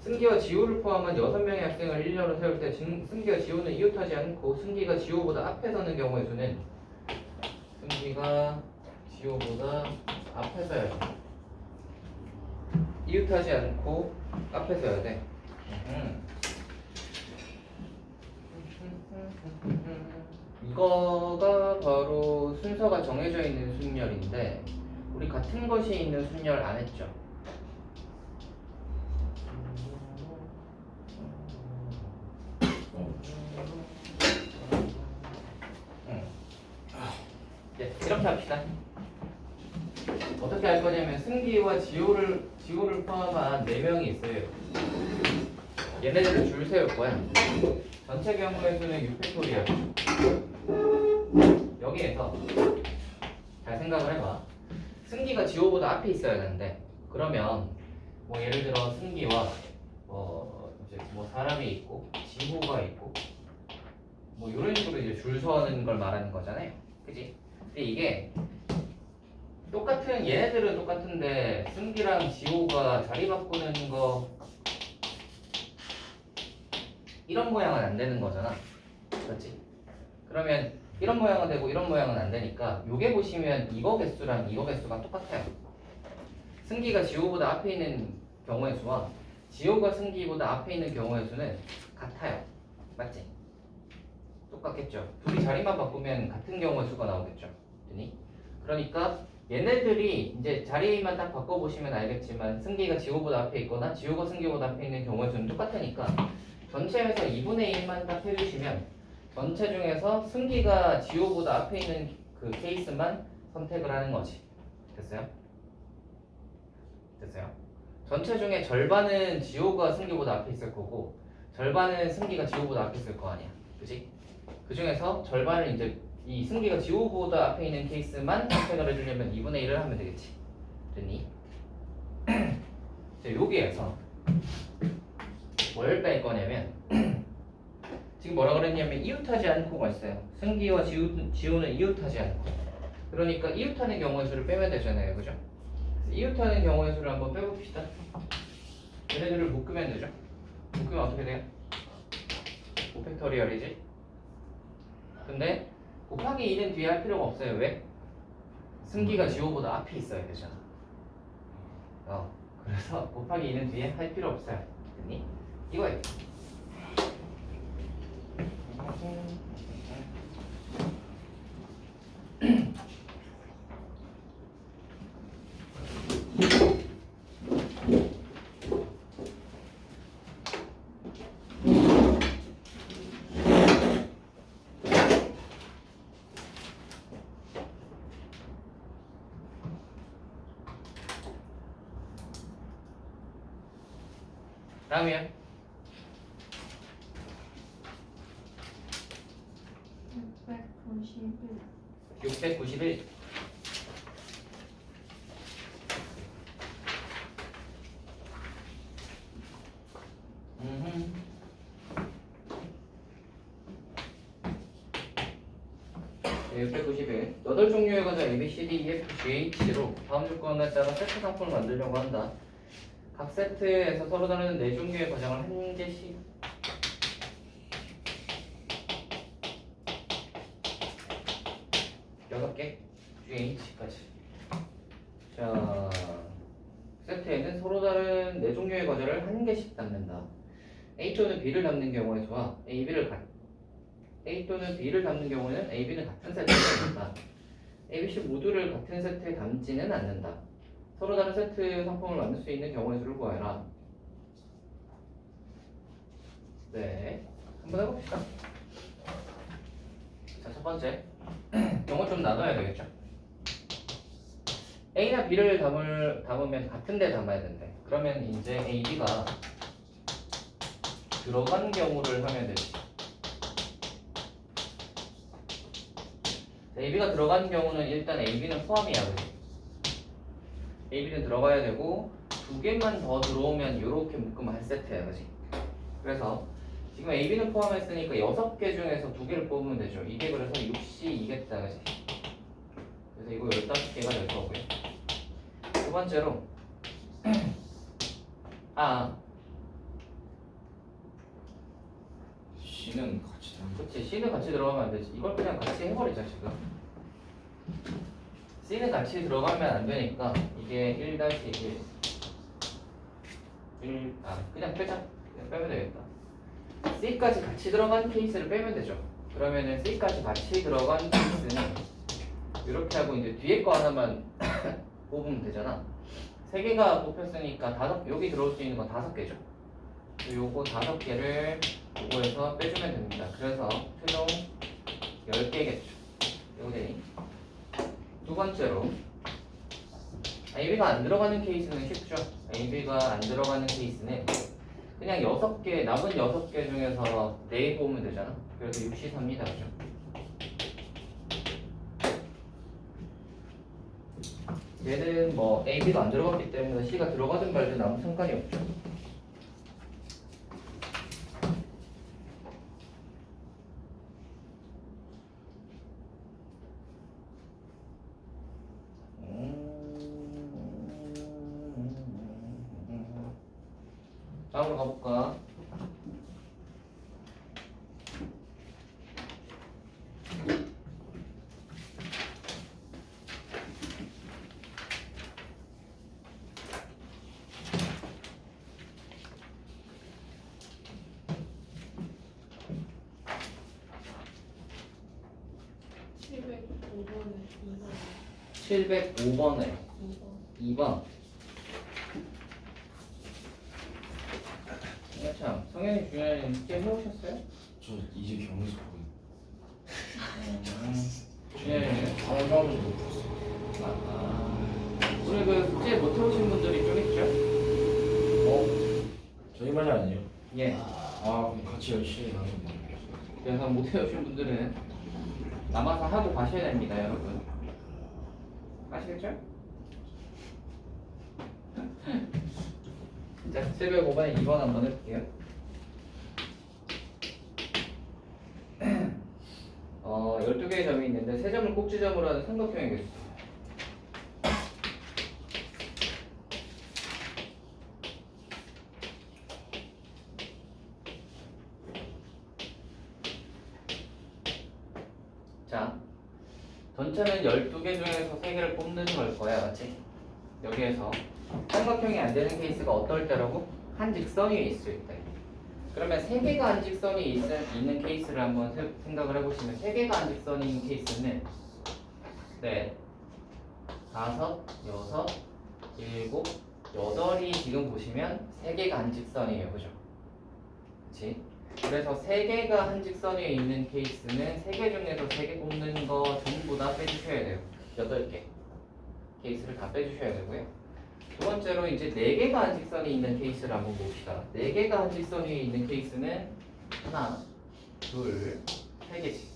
승기와 지호를 포함한 6명의 학생을 1년으로 세울 때 승기와 지호는 이웃하지 않고 승기가 지호보다 앞에 서는 경우의 수는 승기가 지호보다 앞에 서야 돼. 이웃하지 않고 앞에 서야 돼. 이거가 바로 순서 순서가 정해져 있는 순열인데 우리 같은 것이 있는 순열 안 했죠? 네, 이렇게 합시다. 어떻게 할 거냐면 승기와 지호를 포함한 4명이 있어요. 얘네들을 줄 세울 거야. 전체 경우의 수는 6팩토리얼. 여기에서 잘 생각을 해봐. 승기가 지호보다 앞에 있어야 되는데 그러면 뭐 예를 들어 승기와 이제 뭐 사람이 있고 지호가 있고 뭐 이런 식으로 이제 줄 서는 걸 말하는 거잖아요. 그지? 근데 이게 얘네들은 똑같은데 승기랑 지호가 자리 바꾸는 거 이런 모양은 안 되는 거잖아. 그렇지? 그러면 이런 모양은 되고 이런 모양은 안 되니까 요게 보시면 이거 개수랑 이거 개수가 똑같아요. 승기가 지호보다 앞에 있는 경우의 수와 지호가 승기보다 앞에 있는 경우의 수는 같아요. 맞지? 똑같겠죠. 둘이 자리만 바꾸면 같은 경우의 수가 나오겠죠. 그러니까 얘네들이 이제 자리만 딱 바꿔보시면 알겠지만 승기가 지호보다 앞에 있거나 지호가 승기보다 앞에 있는 경우의 수는 똑같으니까 전체에서 2분의 1만 딱 해주시면 전체 중에서 승기가 지호보다 앞에 있는 그 케이스만 선택을 하는 거지. 됐어요? 됐어요? 전체 중에 절반은 지호가 승기보다 앞에 있을 거고 절반은 승기가 지호보다 앞에 있을 거 아니야. 그치? 그 중에서 절반을 이제 이 승기가 지호보다 앞에 있는 케이스만 선택을 해주려면 2분의 1을 하면 되겠지. 됐니? 자, 여기에서 뭘 뺄 거냐면 지금 뭐라 그랬냐면 이웃하지 않고가 있어요. 승기와 지호는 이웃하지 않고. 그러니까 이웃하는 경우의 수를 빼면 되잖아요. 그죠? 이웃하는 경우의 수를 한번 빼봅시다. 얘네들을 묶으면 되죠. 묶으면 어떻게 돼요? 5팩토리얼이지. 근데 곱하기 2는 뒤에 할 필요가 없어요. 왜? 승기가 지호보다 앞에 있어야 되잖아. 그래서 곱하기 2는 뒤에 할 필요 없어요. 됐니? 이거예요. 다음이요. 691. 네, 691. 8종류의 과자 A, B, C, D, E, F, G, H로 다음 조건에 따라 세트 상품을 만들려고 한다. 각 세트에서 서로 다른 4종류의 과정을 한 개씩 여섯 개 GH까지. 자, 세트에는 서로 다른 4종류의 과자를 한 개씩 담는다. A 또는 B를 담는 경우의 수와 A 또는 B를 담는 경우에는 A, B는 같은 세트에 담는다. A, B, C 모두를 같은 세트에 담지는 않는다. 서로 다른 세트 상품을 만들 수 있는 경우의 수를 구하여라. 네, 한번 해봅시다. 자, 첫 번째 경우 좀 나눠야 되겠죠. A나 B를 담으면 같은 데 담아야 된대. 그러면 이제 A, B가 들어간 경우를 하면 되지. A, B가 들어간 경우는 일단 A, B는 포함이야. 그치? A, B는 들어가야 되고 2개만 더 들어오면 이렇게 묶으면 한 세트야. 그치? 그래서 지금 A, B는 포함했으니까 6개 중에서 2개를 뽑으면 되죠. 이게 그래서 6C2겠다. 그치? 그래서 이거 15개가 될 거고요. 두 번째로 C는 같이 담는 그치, C는 같이 들어가면 안 되지. 이걸 그냥 같이 해버리자. 지금 C는 같이 들어가면 안 되니까 이게 1-1 그냥 빼자. 그냥 빼면 되겠다. C까지 같이 들어간 케이스를 빼면 되죠. 그러면은 C까지 같이 들어간 케이스는 이렇게 하고 이제 뒤에 거 하나만 뽑으면 되잖아. 세 개가 뽑혔으니까 여기 들어올 수 있는 건 5개죠. 요거 5개를 요거에서 빼주면 됩니다. 그래서 최종 10개겠죠. 요거 되니? 두 번째로 AB가 안 들어가는 케이스는 쉽죠. AB가 안 들어가는 케이스는 그냥 6개, 남은 6개 중에서 4개 뽑으면 되잖아. 그래서 6시 삽니다. 그죠? 얘는 뭐 AB가 안 들어갔기 때문에 C가 들어가든 말든 아무 상관이 없죠. 다음으로 가볼까? 칠백 5번에 705번에 2번. 2번. 참, 성현이 중요한 숙제 해오셨어요? 저 이제 경에서 보고 예. 당장은 못 봤어요. 우리 그 숙제 못 해오신 분들이 좀 있죠? 저희만이 아니에요. 예. 그럼 같이 열심히 하는 거예요. 그래서 못 해오신 분들은 남아서 하고 가셔야 됩니다, 여러분. 아시겠죠? 자, 705번에 2번 한번 해볼게요. 12개의 점이 있는데 3점을 꼭지점으로 하는 삼각형의 개수. 자, 전체는 12개 중에서 3개를 뽑는 걸 거야, 맞지? 여기에서 삼각형이 안 되는 케이스가 어떨 때라고? 한 직선 위에 있을 때. 그러면 3개가 한 직선이 있는 케이스를 한번 생각을 해보시면 3개가 한 직선이 있는 케이스는 네, 5, 6, 7, 8이 지금 보시면 3개가 한 직선이에요, 그죠? 그치? 그래서 3개가 한 직선 위에 있는 케이스는 3개 중에서 3개 뽑는 거 전부 다 빼주셔야 돼요. 8개 케이스를 다 빼주셔야 되고요. 두 번째로 이제 4개가 한 직선이 있는 케이스를 한번 봅시다. 4개가 한 직선 위에 있는 케이스는 하나, 둘, 3개씩.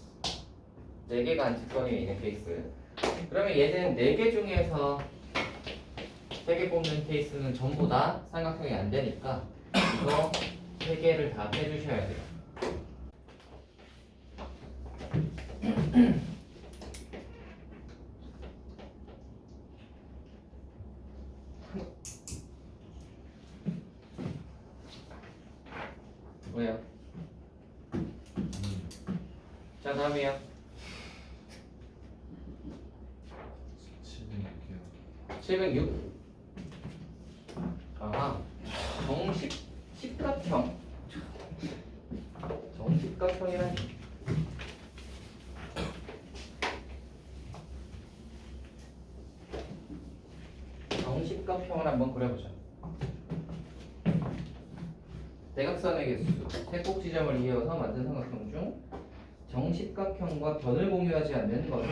4개가 한 직선 위에 있는 케이스. 그러면 얘는 4개 중에서 3개 뽑는 케이스는 전부 다 삼각형이 안 되니까 이거 3개를 다 빼주셔야 돼요. 왜요? 자, 다음이요. 700개요. 706. 아하. 정식각형. 정식각형이란 정식각형을 한번 그려보자. 대각선의 개수, 세 꼭지점을 이어서 만든 삼각형 중 정식각형과 변을 공유하지 않는 것은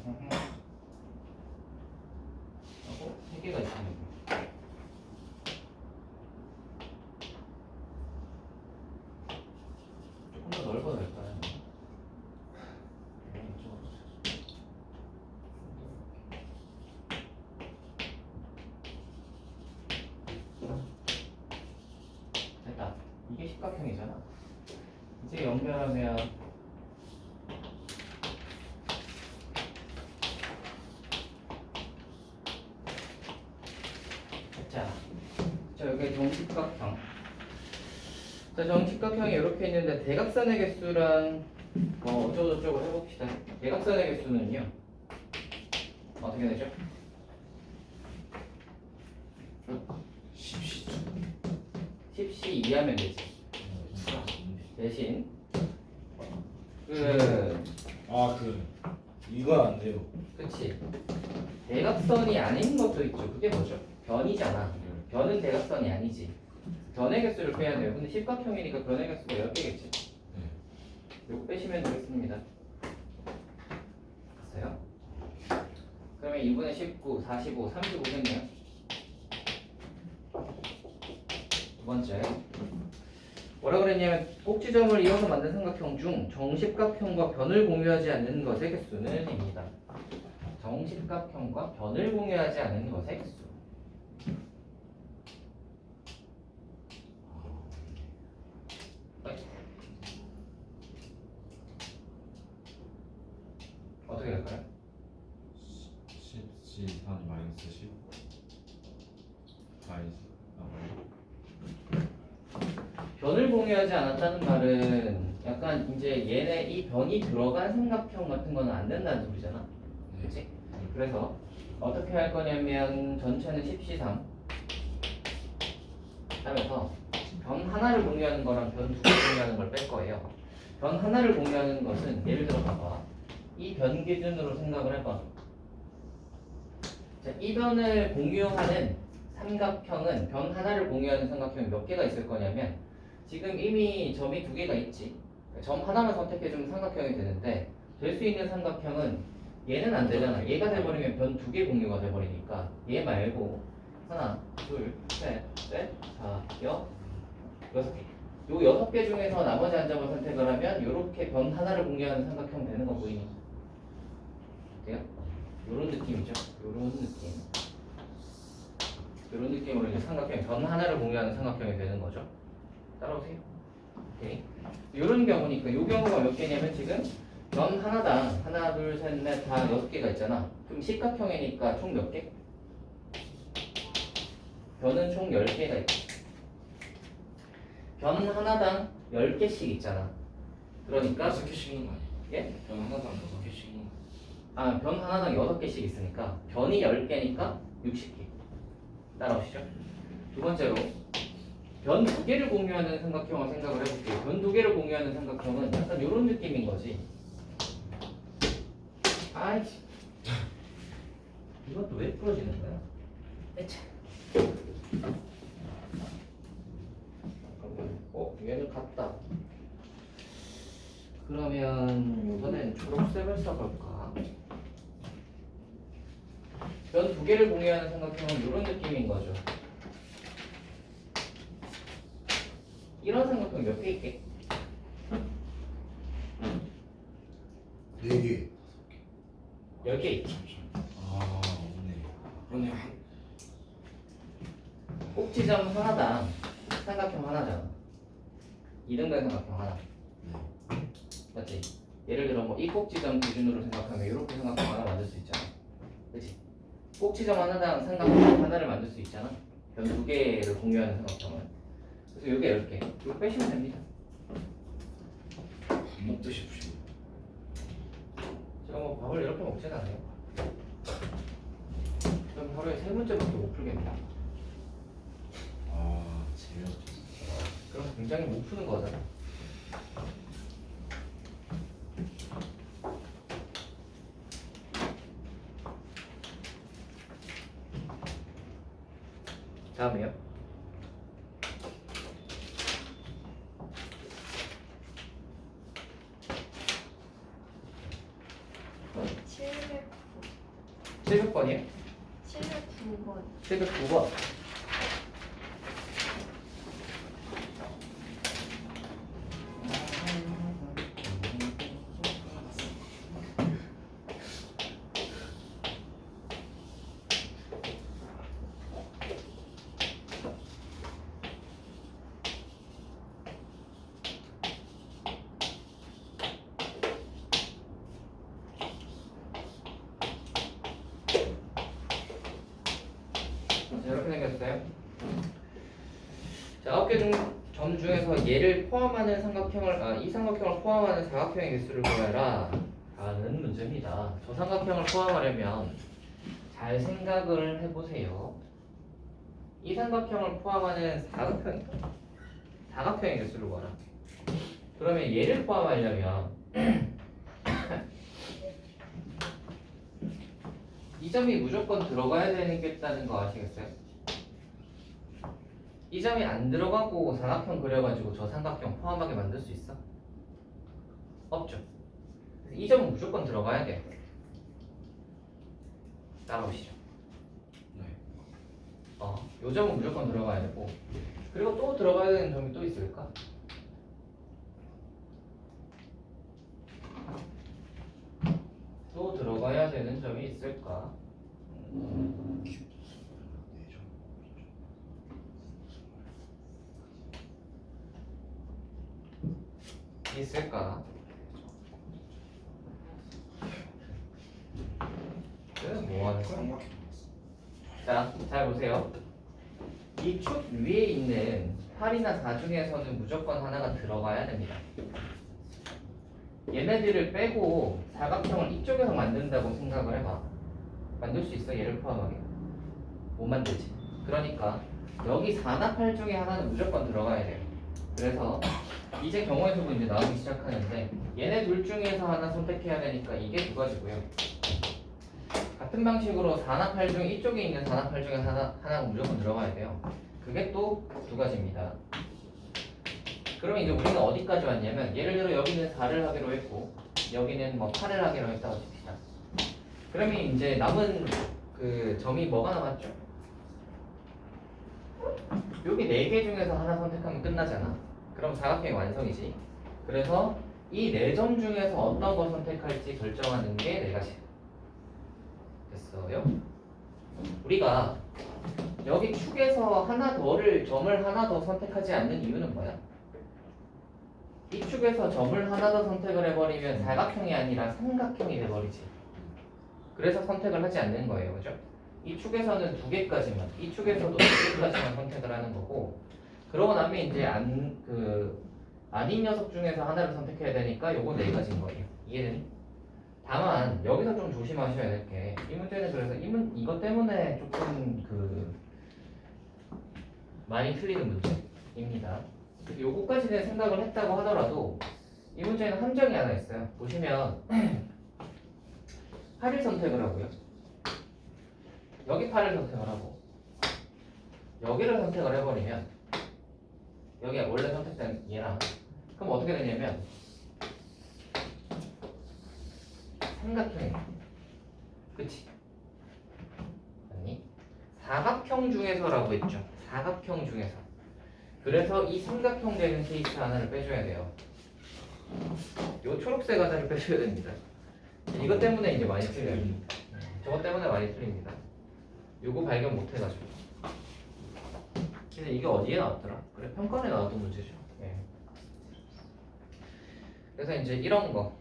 그러면 하고 3개가 있습니다. 조금 더 넓어도 될까요? 됐다. 이게 십각형이잖아. 이제 연결하면 자, 여기 정직각형. 자, 정직각형이 이렇게 있는데 대각선의 개수랑 어쩌고저쩌고 해봅시다. 대각선의 개수는요 어떻게 되죠? 10시 10시 이하면 되지. 대신 이건 안 돼요. 그치, 대각선이 아닌 것도 있죠. 그게 뭐죠? 변이잖아. 변은 대각선이 아니지. 변의 개수를 빼야 돼요. 근데 십각형이니까 변의 개수가 10개겠지. 이거 빼시면 되겠습니다. 됐어요? 그러면 2분의 19, 45, 35겠네요. 두 번째, 뭐라 그랬냐면 꼭지점을 이어서 만든 삼각형 중 정십각형과 변을 공유하지 않는 것의 개수는 입니다. 정십각형과 변을 공유하지 않는 것의 개수. 어떻게 될까요? 10시 한 마이너스 10 변을 공유하지 않았다는 말은 약간 이제 얘네 이 변이 들어간 삼각형 같은 거는 안 된다는 소리잖아. 그렇지? 그래서 어떻게 할 거냐면 전체는 10C3 하면서 변 하나를 공유하는 거랑 변 두 개 공유하는 걸 뺄 거예요. 변 하나를 공유하는 것은 예를 들어 봐봐. 이 변 기준으로 생각을 해봐. 자, 이 변을 공유하는 삼각형은 변 하나를 공유하는 삼각형이 몇 개가 있을 거냐면 지금 이미 점이 두 개가 있지. 점 하나만 선택해주면 삼각형이 되는데 될 수 있는 삼각형은 얘는 안 되잖아. 얘가 돼버리면 변 두 개 공유가 돼버리니까 얘 말고 하나, 둘, 셋, 넷, 다, 여섯 개. 요 6개 중에서 나머지 한 점을 선택을 하면 요렇게 변 하나를 공유하는 삼각형 되는 거 보이니? 어때요? 요런 느낌이죠. 요런 느낌. 이런 느낌으로 이제 삼각형 변 하나를 공유하는 삼각형이 되는 거죠. 따라오세요. 오케이. 이런 경우니까 이 경우가 몇 개냐면 지금 변 하나당 하나, 둘, 셋, 넷, 다 6개가 있잖아. 그럼 십각형이니까 총 몇 개? 변은 총 10개가 있고 변 하나당 10개씩 있잖아. 그러니까 6개 씩는 거 아니에요? 예? 변 하나당 6개 씩는 거. 변 하나당 6개씩 있으니까 변이 10개니까 60개. 따라오시죠. 두 번째로 변 두 개를 공유하는 삼각형을 생각을 해볼게요. 변 두 개를 공유하는 삼각형은 약간 이런 느낌인 거지. 아이씨, 이것도 왜 풀어지는 거야? 에차. 얘는 같다. 그러면 이번엔 초록색을 써볼까? 변 두 개를 공유하는 삼각형은 이런 느낌인 거죠. 이런 삼각형 몇 개 있게? 4개. 10개 있지. 없네. 그러네. 꼭지점 하나당 삼각형 하나잖아. 이등변 삼각형 하나. 맞지? 예를 들어 뭐 이 꼭지점 기준으로 생각하면 이렇게 삼각형 하나 만들 수 있잖아. 그치? 꼭지점 하나당 삼각형 하나를 만들 수 있잖아. 변 두 개를 공유하는 삼각형은. 그래서 여기 10개. 이거 빼시면 됩니다. 밥 먹듯이 푸시고. 제가 뭐 밥을 이렇게 먹지는 않아요. 그럼 하루에 3번째밖에 못 풀겠네요. 재미없죠. 그럼 굉장히 못 푸는 거잖아. 다음에요. 칠 700번이에요? 709번 709번. 이렇게 생겼어요. 자, 9개 점 중에서 얘를 포함하는 삼각형을 이 삼각형을 포함하는 사각형의 개수를 구해라 라는 문제입니다. 저 삼각형을 포함하려면 잘 생각을 해보세요. 이 삼각형을 포함하는 사각형의 개수를 구하라. 그러면 얘를 포함하려면 이 점이 무조건 들어가야 되겠다는 거 아시겠어요? 이 점이 안 들어가고 사각형 그려가지고 저 삼각형 포함하게 만들 수 있어? 없죠. 그래서 이 점은 무조건 들어가야 돼요. 따라오시죠. 네. 요 점은 무조건 들어가야 되고, 그리고 또 들어가야 되는 점이 또 있을까? 또 들어가야 되는 점이 있을까? 있을까? 그래서 뭐 하는 거야? 자, 잘 보세요. 이 축 위에 있는 8이나 4 중에서는 무조건 하나가 들어가야 됩니다. 얘네들을 빼고 사각형을 이쪽에서 만든다고 생각을 해봐. 만들 수 있어? 얘를 포함하게? 못 만들지. 그러니까 여기 4나 8 중에 하나는 무조건 들어가야 돼요. 그래서 이제 경우의 수가 이제 나오기 시작하는데 얘네 둘 중에서 하나 선택해야 되니까 이게 두 가지고요. 같은 방식으로 4나 8 중에 이쪽에 있는 4나 8 중에 하나가 무조건 들어가야 돼요. 그게 또 두 가지입니다. 그러면 이제 우리는 어디까지 왔냐면 예를 들어 여기는 4를 하기로 했고 여기는 뭐 8을 하기로 했다고 칩시다. 그러면 이제 남은 그 점이 뭐가 남았죠? 여기 4개 중에서 하나 선택하면 끝나잖아. 그럼 사각형이 완성이지. 그래서 이 4점 중에서 어떤 거 선택할지 결정하는 게 4가지. 됐어요? 우리가 여기 축에서 점을 하나 더 선택하지 않는 이유는 뭐야? 이 축에서 점을 하나 더 선택을 해버리면 사각형이 아니라 삼각형이 돼버리지. 그래서 선택을 하지 않는 거예요. 그죠? 이 축에서는 2개까지만, 이 축에서도 2개까지만 선택을 하는 거고, 그러고 나면 이제 아닌 녀석 중에서 하나를 선택해야 되니까 요거 4가지인 거예요. 이해되니? 다만 여기서 좀 조심하셔야 될 게 이 문제는 그래서 이것 때문에 조금 많이 틀리는 문제입니다. 요거까지는 생각을 했다고 하더라도 이 문제에는 함정이 하나 있어요. 보시면 8을 선택을 하고요. 여기 8을 선택을 하고 여기를 선택을 해버리면 여기가 원래 선택된 얘랑 그럼 어떻게 되냐면 삼각형이에요. 그치? 아니 사각형 중에서라고 했죠. 사각형 중에서. 그래서 이 삼각형 되는 케이스 하나를 빼줘야 돼요. 요 초록색 하나를 빼줘야 됩니다. 이것 때문에 이제 많이 틀려요. 저것 때문에 많이 틀립니다. 요거 발견 못 해가지고. 근데 이게 어디에 나왔더라? 그래, 평가에 나왔던 문제죠. 네. 그래서 이제 이런 거.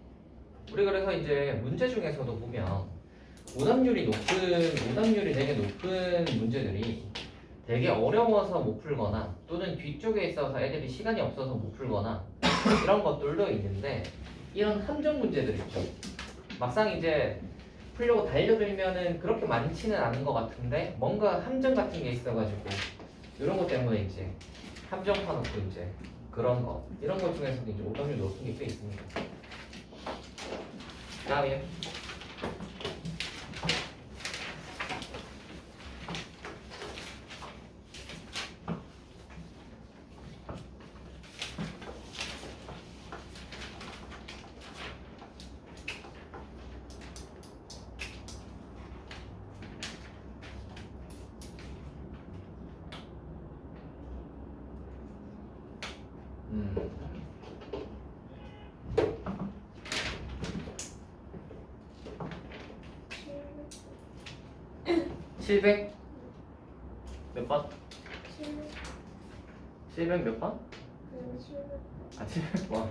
우리 그래서 이제 문제 중에서도 보면 오답률이 되게 높은 문제들이 되게 어려워서 못 풀거나 또는 뒤쪽에 있어서 애들이 시간이 없어서 못 풀거나 이런 것들도 있는데 이런 함정 문제들 있죠. 막상 이제 풀려고 달려들면은 그렇게 많지는 않은 것 같은데 뭔가 함정 같은 게 있어가지고 이런 것 때문에 이제 함정 파놓고 이제 그런 거 이런 것 중에서도 이제 오답률 높은 게 꽤 있습니다. 다음이요. 음. 700 몇 번? 700 몇 번? 700번.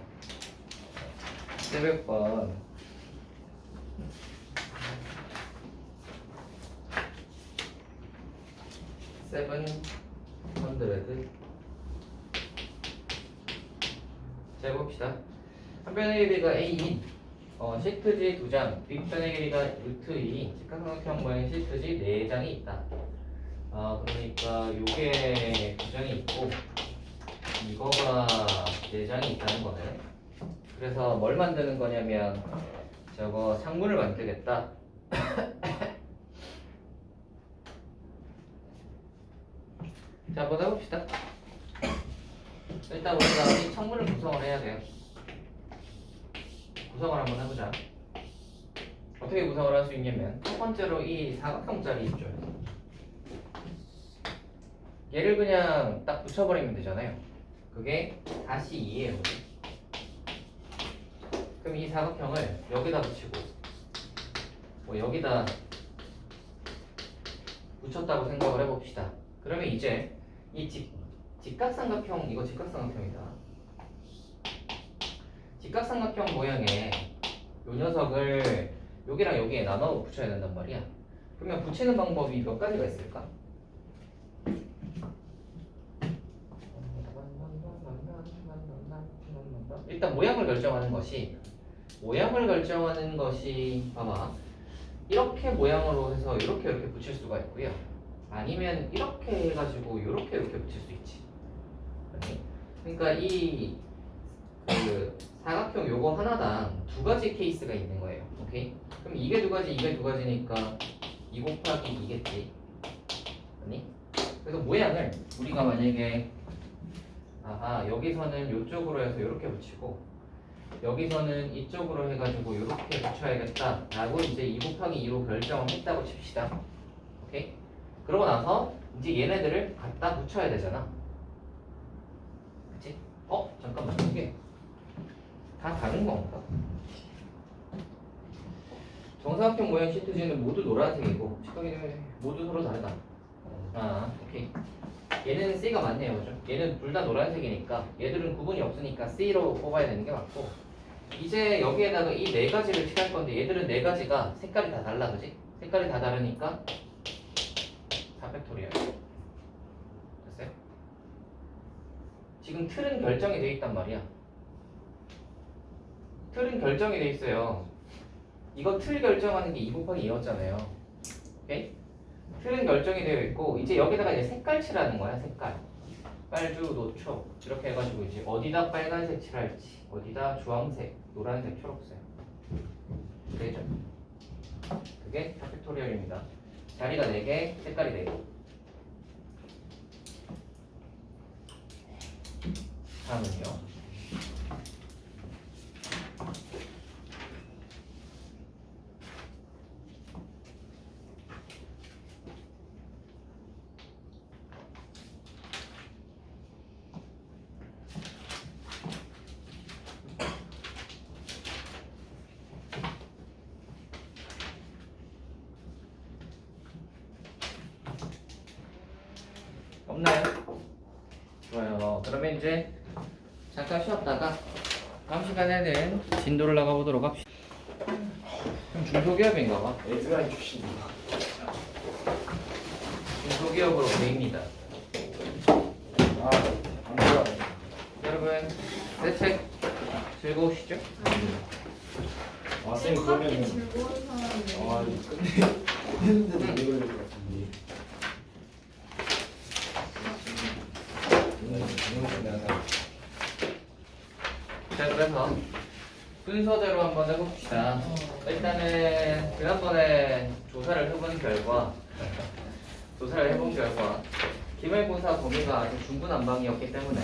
700번. 700. 자, 해봅시다. 한 변의 길이가 a인 시트지 2장, 뒷변의 길이가 루트 2인 직각삼각형 모양의 시트지 4장이 있다. 그러니까 요게 2장이 있고 이거가 4장이 있다는 거네. 그래서 뭘 만드는 거냐면 저거 상문을 만들겠다. 자, 한번 해봅시다. 일단 우리가 이 창문을 구성을 해야 돼요. 구성을 한번 해보자. 어떻게 구성을 할 수 있냐면 첫 번째로 이 사각형짜리 있죠. 얘를 그냥 딱 붙여버리면 되잖아요. 그게 다시 2예요. 그럼 이 사각형을 여기다 붙이고 뭐 여기다 붙였다고 생각을 해봅시다. 그러면 이제 이 직각삼각형, 이거 직각삼각형이다. 직각삼각형 모양의 요 녀석을 여기랑 여기에 나눠 붙여야 된단 말이야. 그러면 붙이는 방법이 몇 가지가 있을까? 일단 모양을 결정하는 것이 봐봐, 이렇게 모양으로 해서 이렇게 붙일 수가 있고요. 아니면 이렇게 해가지고 이렇게 붙일 수 있지. 그러니까 이 그 사각형 요거 하나당 2가지 케이스가 있는 거예요. 오케이? 그럼 이게 2가지, 이게 2가지니까 2 곱하기 2겠지. 아니? 그래서 모양을 우리가 만약에 여기서는 이쪽으로 해서 이렇게 붙이고 여기서는 이쪽으로 해가지고 이렇게 붙여야겠다 라고 이제 2 곱하기 2로 결정을 했다고 칩시다. 오케이? 그러고 나서 이제 얘네들을 갖다 붙여야 되잖아. 그치? 잠깐만, 이게 다 다른 건가? 정사각형 모양 시트지는 모두 노란색이고 직각이 모두 서로 다르다. 오케이. 얘는 C가 맞네요, 그죠? 얘는 둘 다 노란색이니까 얘들은 구분이 없으니까 C로 뽑아야 되는 게 맞고, 이제 여기에다가 이 4가지를 칠할 건데 얘들은 4가지가 색깔이 다 달라, 그지? 색깔이 다 다르니까 4팩토리얼. 됐어요? 지금 틀은 결정이 돼 있단 말이야. 틀은 결정이 돼 있어요. 이거 틀 결정하는 게 2 곱하기 2였잖아요. 오케이? 틀은 결정이 되어 있고 이제 여기다가 이제 색깔 칠하는 거야. 색깔. 빨주, 노초 이렇게 해가지고 이제 어디다 빨간색 칠할지, 어디다 주황색, 노란색, 초록색. 되죠? 그게 팩토리얼입니다. 자리가 4개, 색깔이 4개. 다음은요. 없나요? 좋아요. 그러면 이제 잠깐 쉬었다가 다음 시간에는 진도를 나가보도록 합시다. 중소기업인가 봐. 에드라인 출신입니다. 중소기업으로 보입니다. 안 들어가요. 여러분, 내 책 즐거우시죠? 쌤 그러면은 즐거운 사람이 했는데도 오래 걸릴 것 같은데. 자, 그래서 순서대로 한번 해봅시다. 일단은 지난번에 조사를 해본 결과 기말고사 범위가 아주 중구난방이었기 때문에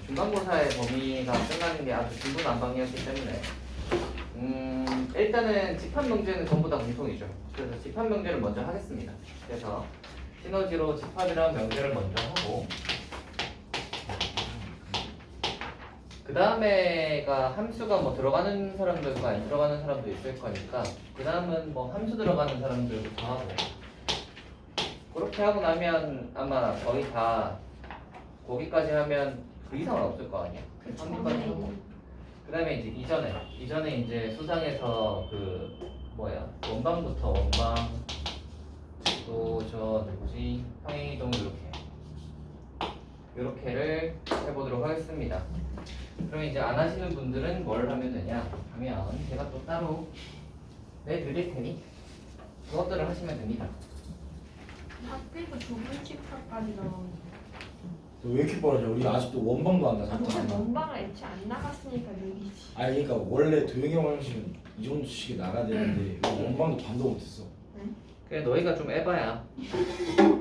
중간고사의 범위가 끝나는 게 아주 중구난방이었기 때문에 일단은 집합명제는 전부 다 공통이죠. 그래서 집합명제를 먼저 하겠습니다. 그래서 시너지로 집합이라는 명제를 먼저 하고 그 다음에가 함수가 뭐 들어가는 사람들과 안 들어가는 사람도 있을 거니까 그 다음은 뭐 함수 들어가는 사람들부터 하고, 그렇게 하고 나면 아마 거의 다 거기까지 하면 그 이상은 없을 거 아니야. 3기까지 하고 그 다음에 이제 이전에 이제 수상에서 그 원방부터 원방 또 저 누구지? 황해이동 이렇게를 해보도록 하겠습니다. 그럼 이제 안 하시는 분들은 뭘 하면 되냐 하면 제가 또 따로 내드릴 테니 그것들을 하시면 됩니다. 학교에서 부분집합까지 나오는데 왜 이렇게 빠르냐? 우리 아직도 원방도 안 근데 나갔잖아. 원방을 애초에 안 나갔으니까 여기지. 아니 그러니까 원래 도영이 형 형식은 이 정도씩 나가야 되는데 우리 원방도 반도 못했어. 그래 너희가 좀 해봐야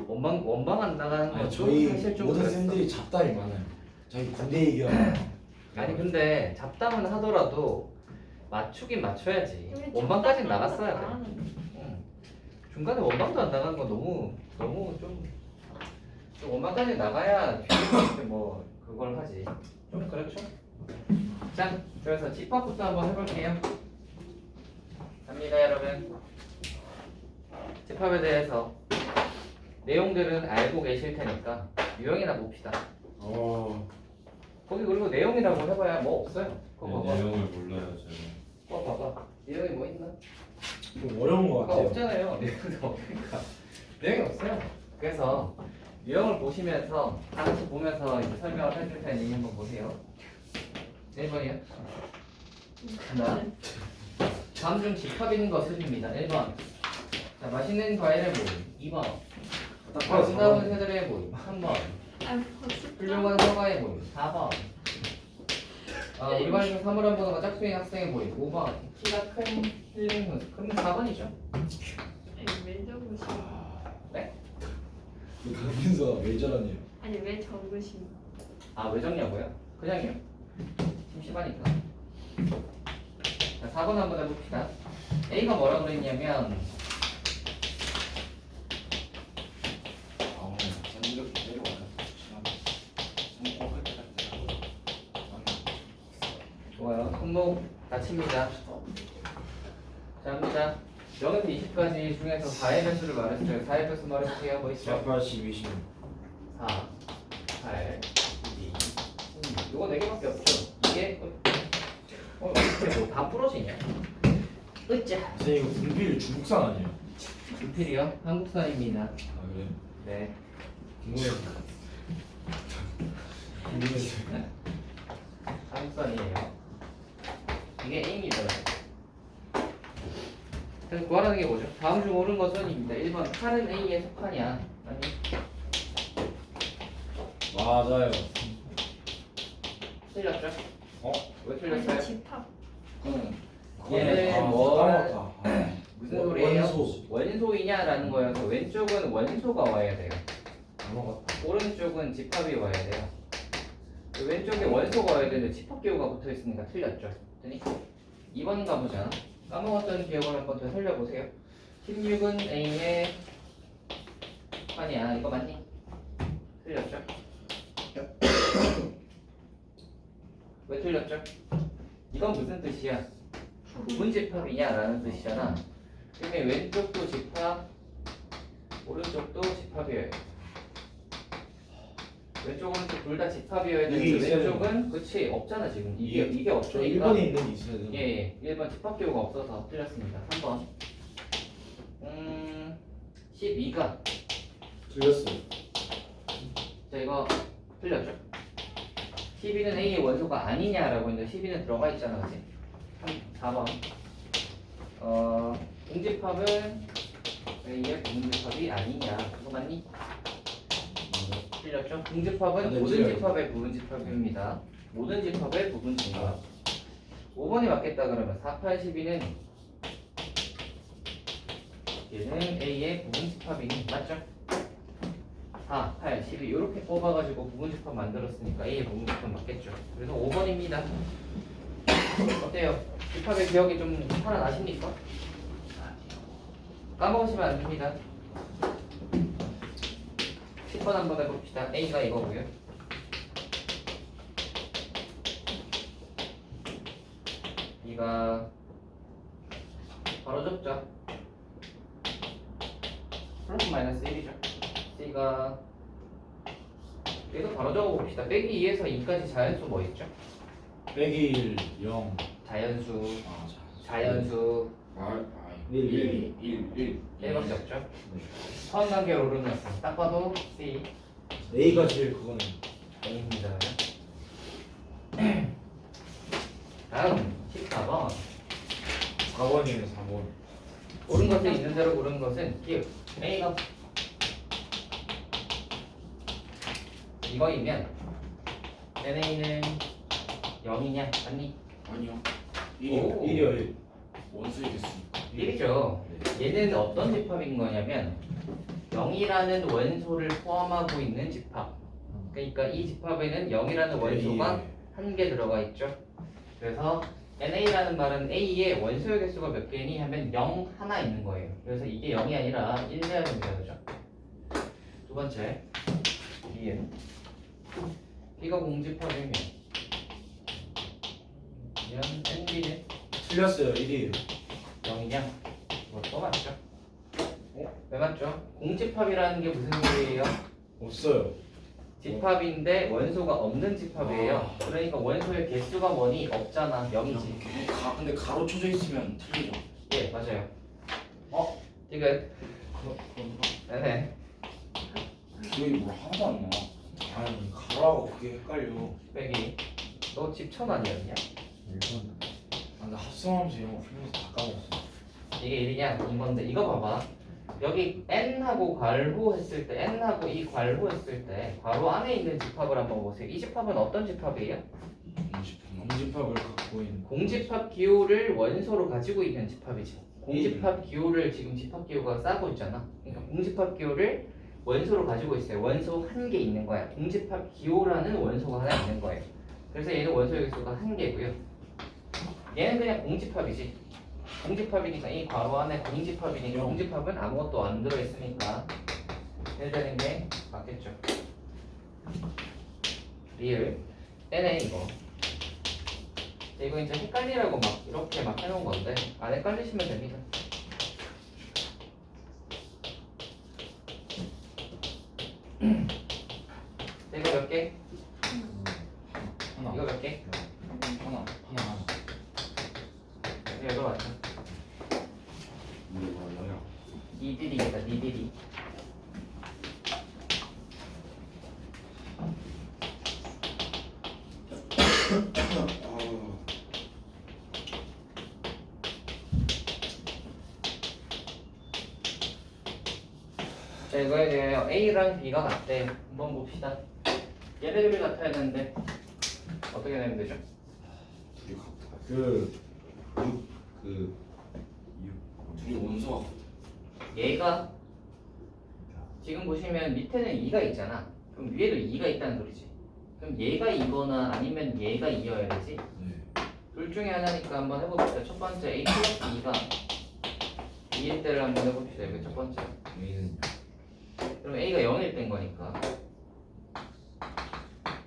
원방 안 나가는 아니 것도 저희 사실 좀 모든 그랬어. 쌤들이 잡담이 많아요. 저희 군대 얘기하고. 아니 근데 잡담은 하더라도 맞추긴 맞춰야지. 원방까지는 나갔어야 돼. 응. 중간에 원방도 안 나가는 거 너무 좀 원방까지 나가야 뒤에 뭐 그걸 하지. 좀 그렇죠. 자, 그래서 집합부터 한번 해볼게요. 갑니다, 여러분. 집합에 대해서 내용들은 알고 계실 테니까 유형이나 봅시다. 거기 그리고 내용이라고 해봐야 뭐 없어요. 그거 봐봐. 내용을 몰라요 저는. 그거 봐봐. 내용이 뭐 있나? 좀 어려운 것 그거 같아요. 없잖아요. 내용도 없으니까. 내용이 없어요. 그래서 유형을 보시면서 다 같이 보면서 이제 설명을 해줄 테니 한번 보세요. 1번이요. 하나. 다음 중 집합인 것은입니다. 1번. 자, 맛있는 과일의 모임. 2번. 아름다운 새들의 모임. 3번. 아 벌써 훌륭한 서가의 모임. 4번. 우리 반에서 사물함 번호가 짝수인 학생의 모임. 5번. 키가 큰 힐링 훈수. 그럼 4번이죠. 왜 적으신? 강민서가 왜 저러네요. 아니 왜 적으신? 아, 왜 적냐고요? 그냥요. 심심하니까. 자, 4번 한번 해봅시다. A가 뭐라 그랬냐면 이렇게 내려와요. 좋아요. 손목 다칩니다. 자, 합니다. 0에서 20까지 중에서 4의 변수를 말했어요. 4의 변수 말해주세요. 뭐 있죠? 180, 20. 4, 8, 2, 16. 요거 4개밖에 없죠? 이게 이렇게 뭐다 부러지냐? 으쌰. 선생님 이거 분필 중국산 아니에요? 불필이요? 한국산입니다. 아 그래? 네. 궁금해서. 궁금해서. 한국산이에요. 이게 A입니다. 그래서 구하라는 게 뭐죠? 다음 중 옳은 것은입니다. 1번 칼은 A에 속하냐? 아니. 맞아요. 틀렸죠? 어? 왜 틀렸어요? 집합. 얘는 뭐 까먹었다. 무슨 소리예요? 원소. 원소이냐라는 거여서 왼쪽은 원소가 와야 돼요. 까먹었다. 오른쪽은 집합이 와야 돼요. 왼쪽에 원소가 와야 되는데 집합 기호가 붙어 있으니까 틀렸죠. 됐니? 2번 가보자. 까먹었던 기억을 한번 더 살려보세요. 16은 A의 아니야 이거 맞니? 틀렸죠? 왜 틀렸죠? 이건 무슨 뜻이야? 부분 집합이냐라는 뜻이잖아. 그러면 왼쪽도 집합, 오른쪽도 집합이에요. 왼쪽 오른쪽 둘 다 집합이어야 이게 되는데 있어야 왼쪽은 그치 없잖아 지금 이게 저 없으니까 1번에 있는 게 있어야 되는 예 1번 집합 기호가 없어서 틀렸습니다. 3번 12가 틀렸어요. 자 이거 틀렸죠? 12는 A의 원소가 아니냐라고 했는데 12는 들어가 있잖아 그치? 4번 공집합은 A의 부분집합이 아니냐 그거 맞니? 틀렸죠? 공집합은 네, 모든 틀려요. 집합의 부분집합입니다. 모든 집합의 부분집합 5번이 맞겠다 그러면 4, 8, 12는 얘는 A의 부분집합이니 맞죠? 4, 8, 12 이렇게 뽑아가지고 부분집합 만들었으니까 A의 부분집합 맞겠죠. 그래서 5번입니다. 어때요? 집합의 기억이 좀 살아나십니까? 까먹으시면 안 됩니다. 10번 한번 해봅시다. A가 이거고요. B가 바로 적죠. 플러스 마이너스 1이죠. C가 얘도 바로 적어봅시다. 빼기 2에서 2까지 자연수 뭐 있죠? 빼기 1, 0. 자연수, 아, 자. 자연수. 아, 1 1밖에 없죠. 처음 단계로 오르났어. 딱 봐도 C A가 제일 그거는 A입니다. 다음 14번. 4번이에요 4번. 옳은 것은 있는 대로 고른 것은 기억. A가 이거이면 NA는 0이냐? 아니 아니요. 오. 1이요 1. 원수이겠습니까? 1이죠. 얘는 어떤 집합인 거냐면 0이라는 원소를 포함하고 있는 집합. 그러니까 이 집합에는 0이라는 원소가 한 개 들어가 있죠. 그래서 NA라는 말은 A의 원소의 개수가 몇 개니 하면 0 하나 있는 거예요. 그래서 이게 0이 아니라 1 해야 됩니다. 그죠? 두 번째 B는 B가 공집합이면 NB는 틀렸어요 1이에요. 0이냐? 또 맞죠? 왜 맞죠? 공집합이라는 게 무슨 소리예요? 없어요. 집합인데 원소가 없는 집합이에요. 그러니까 원소의 개수가 뭐니? 없잖아. 0이지. 근데 가로 쳐져 있으면 틀리죠. 예, 맞아요. 디귿. 네네. 기억이 뭘 하나도 안 나. 아니 가라고 그게 헷갈려. 빼기. 너 집천 아니었냐? 아, 나 합성하면서 영어 풀면서 다 까먹었어. 이게 1이냐? 이건데 이거 봐봐. 여기 n하고 괄호했을 때 n하고 이 괄호했을 때 괄호 안에 있는 집합을 한번 보세요. 이 집합은 어떤 집합이에요? 공집합을 갖고 있는. 공집합 기호를 원소로 가지고 있는 집합이죠. 공집합 기호를 지금 집합 기호가 싸고 있잖아. 그러니까 공집합 기호를 원소로 가지고 있어요. 원소 한 개 있는 거야. 공집합 기호라는 원소가 하나 있는 거예요. 그래서 얘는 원소의 개수가 한 개고요. 얘는 그냥 공집합이지. 공집합이니까 이 괄호 안에 공집합이니까 공집합은 아무것도 안 들어있으니까 해되는 게 맞겠죠. 리을 NA 이거 이제 헷갈리라고 막 이렇게 막 해놓은 건데 안 헷갈리시면 됩니다. 이거 몇 개? 하나. 이거 몇 개? 하나. 이거 맞죠? 뭐야? 니들이겠다 니들이. 자 이거에 대하여 A랑 B가 같대. 한번 봅시다. 얘네들이 같아야 되는데 어떻게 내면 되죠? 둘이 같아. 그 둘이 원소가 같아. 얘가 지금 보시면 밑에는 2가 있잖아. 그럼 위에도 2가 있다는 소리지. 그럼 얘가 2거나 아니면 얘가 2여야 되지. 네. 둘 중에 하나니까 한번 해봅시다. 첫 번째 A 플러스 2가 2일 때를 한번 해봅시다. 이거 첫 번째. A는 그럼 A가 0일 때인 거니까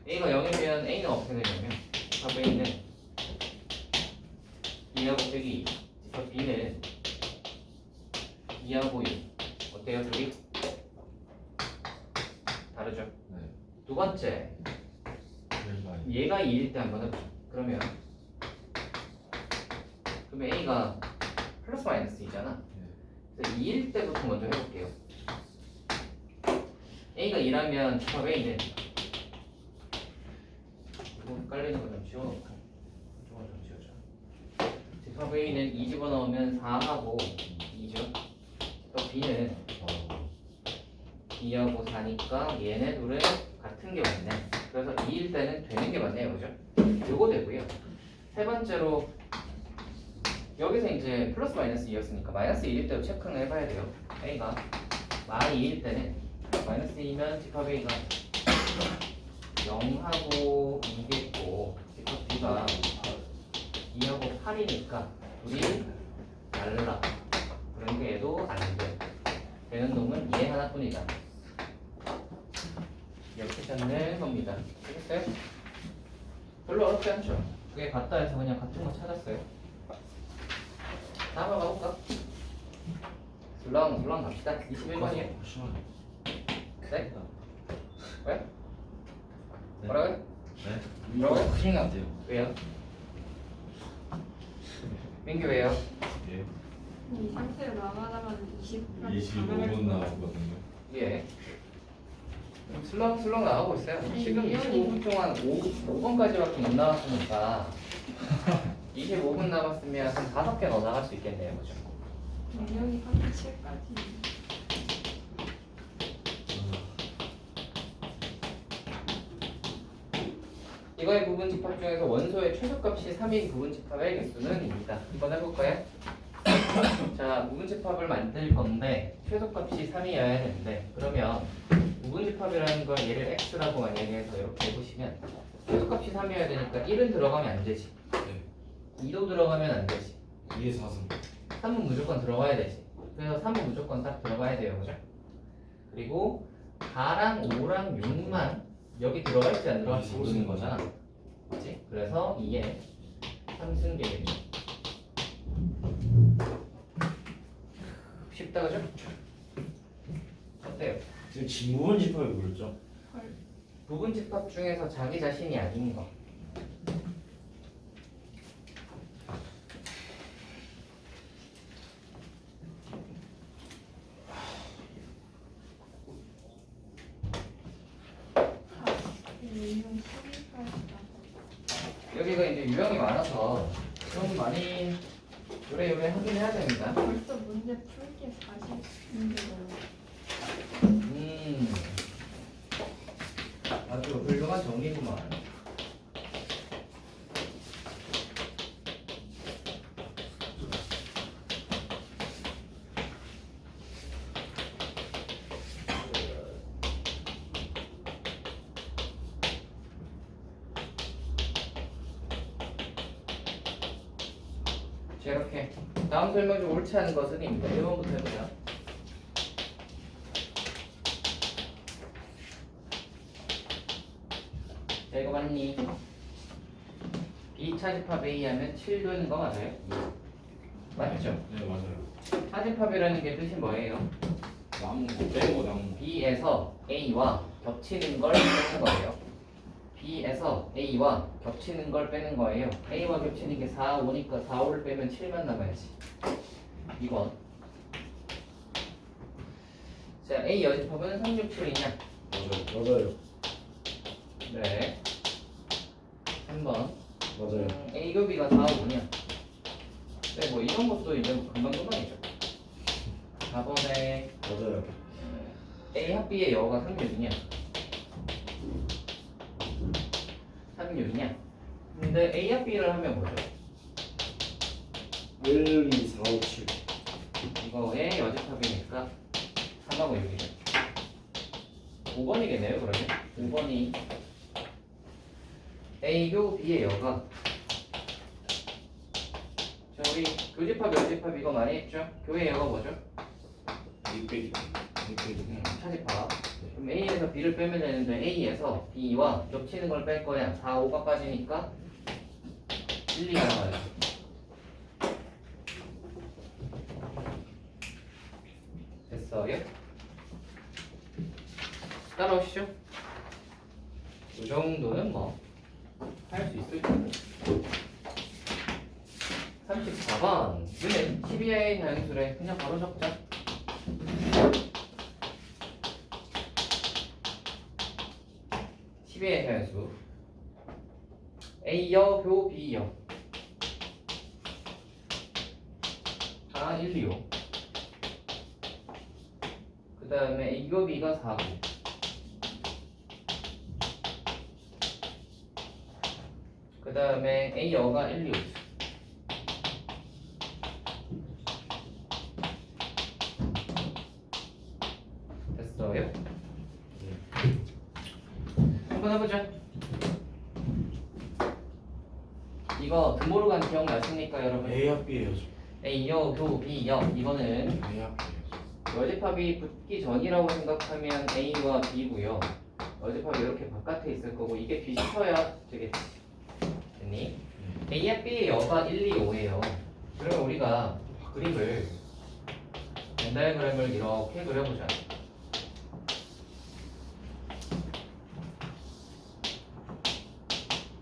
A가 0이면 A는 어떻게 되냐면 집합 A는 2하고 빼기 2 집합 B는 2하고 6 어때요 둘이? 다르죠? 네. 두 번째 얘가 2일 때 한번 해보자. 그러면 A가 플러스 마이너스 2잖아. 그래서 2일 때부터 먼저 해볼게요. A가 2라면 집합 A는 이거 헷갈리는 거 좀 지워놓고 이쪽은 좀 지워줘. 집합 A는 2 집어넣으면 4하고 2죠. 집합 B는 2하고 4니까 얘네 둘은 같은 게 맞네. 그래서 2일 때는 되는 게 맞네요. 그죠? 요거 되고요. 세 번째로 여기서 이제 플러스 마이너스 2였으니까 마이너스 1일 때도 체크를 해봐야 돼요. A가 마이 2일 때는 마이너스 2면 집합 A가 0하고 2겠고 집합 B가 2하고 8이니까 둘이 달라. 그러니까 얘도 안 돼. 되는 놈은 얘 하나뿐이다. 이렇게 찾는 겁니다. 알겠어요? 별로 어렵지 않죠? 그게 같다 해서 그냥 같은 거 찾았어요. 다음 한번 가볼까? 술랑 갑시다. 21번이에요. 네? 왜? 뭐라고요? 네. 뭐라고요? 큰일 났대요. 왜요? 민규 왜요? 예. 이 상태로 나가다가는 20까지 25분 나왔거든요. 예. 슬렁슬렁 나가고 있어요. 지금 아니, 25분 동안 5번까지밖에 못 나왔으니까 25분 남았으면 한 5개 더 나갈 수 있겠네요. 그죠? 유형이 37까지. 이거의 부분집합 중에서 원소의 최소값이 3인 부분집합의 개수는 입니다. 한번 해볼까요? 자, 부분집합을 만들 건데 최소값이 3이어야 되는데 그러면 부분집합이라는 걸 얘를 x라고 만약에 해서 이렇게 해보시면 최소값이 3이어야 되니까 1은 들어가면 안 되지. 네. 2도 들어가면 안 되지. 2의 4승. 3은 무조건 들어가야 되지. 그래서 3은 무조건 딱 들어가야 돼요. 그죠? 그리고 4랑 5랑 6만 여기 들어갈지 안 들어갈지 모르는 거잖아. 그치? 그래서 2에 3승계획. 쉽다 그죠? 어때요? 지금 진부분 집합이 뭐였죠? 부분집합 중에서 자기 자신이 아닌 거. 유형 12까지. 여기가 이제 유형이 많아서 좀 많이 요래요래 하긴 해야 됩니다. 벌써 문제 풀기에 40문제로. 아주 훌륭한 정리구만. 자, 이렇게 다음 설명 중 옳지 않은 것은 입니다. 1번부터 해보자. 자, 이거 맞니? B 차집합 A 하면 7 되는 거 맞아요? 맞죠? 네 맞아요. 차집합이라는 게 뜻이 뭐예요? 남은 거 빼고 남은 거. B에서 A와 겹치는 걸 빼는 거예요. B에서 A와 겹치는 걸 빼는 거예요. A와 겹치는 게 4, 5니까 4, 5를 빼면 7만 남아야지. 2번. 자, A 여집합은 3, 6, 7이냐? 맞아요. 네. 3번. 맞아요. A 곱이가 4, 5냐? 네, 뭐 이런 것도 이제 금방금방이죠. 4번에 맞아요. A 합비의 여가 36이냐? 36이냐? 근데 A 합비를 하면 뭐죠? 1, 2, 4, 5, 7. 이거의 여집합이니까 3하고 6이죠. 5번이겠네요, 그러면. 5번이 A 교 B의 여가. 자, 우리 교집합, 여집합 이거 많이 했죠? 교의 여가 뭐죠? 600이. 차집합. 그럼 A에서 B를 빼면 되는데 A에서 B와 겹치는 걸 뺄 거야. 4, 5가 빠지니까 1, 2가 나와요. 됐어요? 따라오시죠. 이 정도는 뭐 할 수 있을 텐데. 34번. 왜 12의 자연수래? 그냥 바로 적자. 의 자연수 A여 교 B여 다 1, 2, 5. 그 다음에 A교 B가 4, 9. 그 다음에 A여가 1, 2, 5. 됐어요? 한번 해보자. 이거 드모르간 기억나십니까 여러분? A 합비예요. A여 교 B여. 이거는 A 합비예요. 여집합이 붙기 전이라고 생각하면 A와 B고요. 여집합이 이렇게 바깥에 있을 거고 이게 비슷해야 되겠지. 됐니? A와 B의 여가 1, 2, 5예요. 그러면 우리가 그림을 벤다이그램을 이렇게 그려보자.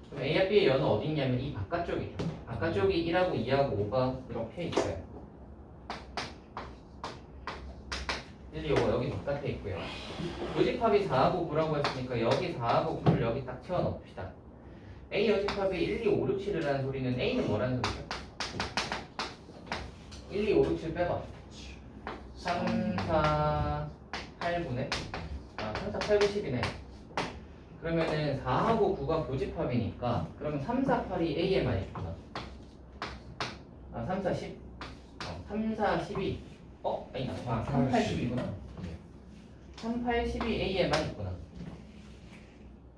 그럼 A와 B의 여는 어디 있냐면 이 바깥쪽이죠. 바깥쪽이 1하고 2하고 5가 이렇게 있어요. 이제 요거 여기 바깥에 있고요. 요집합이 4하고 9라고 했으니까 여기 4하고 9를 여기 딱 채워넣읍시다. A 요집합이 1, 2, 5, 6, 7이라는 소리는 A는 뭐라는 소리죠? 1, 2, 5, 6, 7 빼봐. 3, 4, 8분의 3, 4, 8, 9, 10이네. 그러면은 4하고 9가 교집합이니까 그러면 3, 4, 8이 A에만 있구나. 3, 4, 10? 3, 4, 12 아니다. 3, 8, 10이구나. 3, 8, 12 A에만 있구나.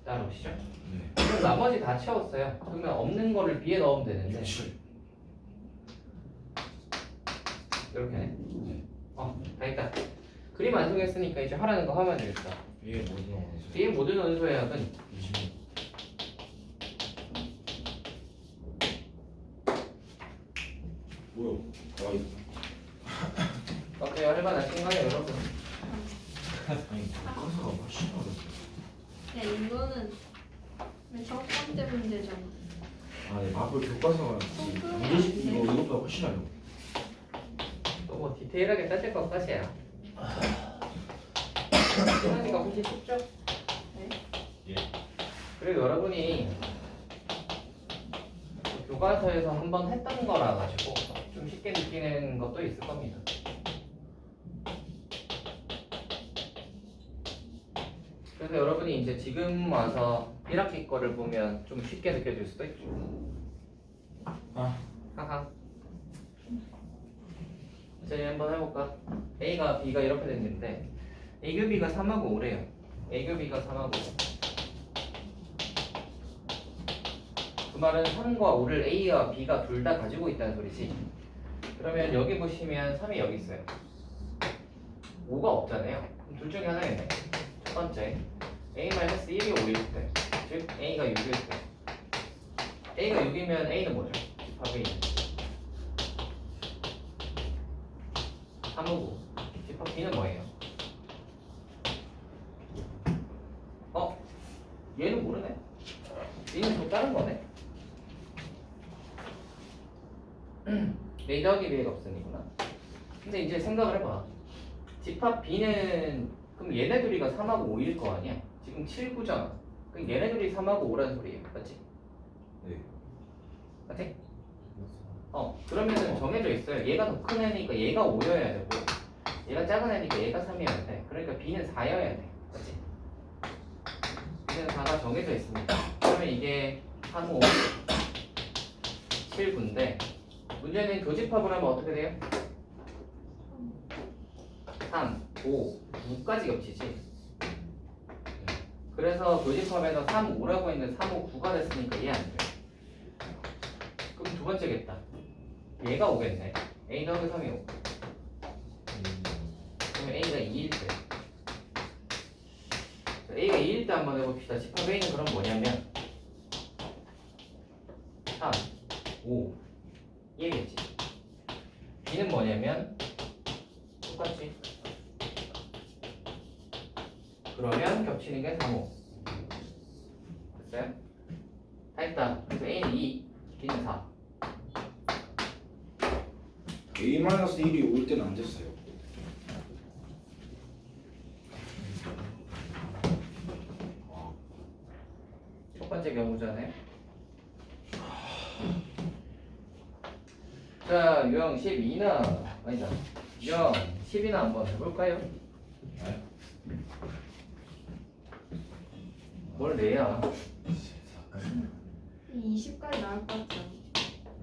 따라오시죠. 네. 그럼 나머지 다 채웠어요. 그러면 없는 거를 B에 넣으면 되는데 7. 이렇게네. 다 했다. 그림 완성했으니까 이제 하라는 거 하면 되겠다. 이게 모든 원소. B의 모든 원소의 합은 20. 뭐야? 아 이거 어때요? 할만하신가요, 여러분? 아니 가사가 훨씬 어렵다. 야 이거는 첫 번째 문제잖아. 아네 마블 교과서가 문제집 이거 이것보다 훨씬 어려워. 또 뭐 디테일하게 따질 것까지야. 하니까 훨씬 쉽죠? 네? 예. 그리고 여러분이 교과서에서 한번 했던 거라 가지고 좀 쉽게 느끼는 것도 있을 겁니다. 그래서 여러분이 이제 지금 와서 1학기 거를 보면 좀 쉽게 느껴질 수도 있죠. 하하. 이제 한번 해볼까? A가 B가 이렇게 됐는데 A급 B가 3하고 5래요. A급 B가 3하고 5. 그 말은 3과 5를 A와 B가 둘 다 가지고 있다는 소리지. 그러면 여기 보시면 3이 여기 있어요. 5가 없잖아요. 그럼 둘 중에 하나겠네. 첫 번째 A-1이 5일 때, 즉 A가 6일 때. A가 6이면 A는 뭐죠? 집합 A는 3하고 집합 B는 뭐예요? 얘는 모르네? 얘는 또 다른 거네? A 더하기 B의 값은이구나. 근데 이제 생각을 해봐. 집합 B는 그럼 얘네 둘이가 3하고 5일 거 아니야? 지금 7, 9잖아. 그럼 얘네 둘이 3하고 5라는 소리예요. 맞지? 네. 맞지? 그러면은 정해져 있어요. 얘가 더 큰 애니까 얘가 5여야 되고 얘가 작은 애니까 얘가 3이어야 돼. 그러니까 B는 4여야 돼. 맞지? B는 4가 정해져 있습니다. 그러면 이게 3, 5, 7, 9인데 문제는 교집합을 하면 어떻게 돼요? 3, 5, 9까지 겹치지. 그래서 교집합에서 3, 5라고 했는데 3, 5, 9가 됐으니까 이해 안 돼. 그럼 두 번째겠다. 얘가 5겠네. A 더하기 3이 5. 그러면 A가 2일 때. A가 2일 때 한번 해봅시다. 집합 A는 그럼 뭐냐면 3, 5 얘겠지. B는 뭐냐면 똑같지. 그러면 겹치는 게 3, 5. 됐어요? 다 했다. 그래서 A는 2, B는 4. A-1이 올 때는 안 됐어요. 첫 번째 경우잖아요. 자, 유형 12나 아니다. 유형 10이나 한번 해볼까요? 뭘 내야? 20까지 나올 것 같지 않아?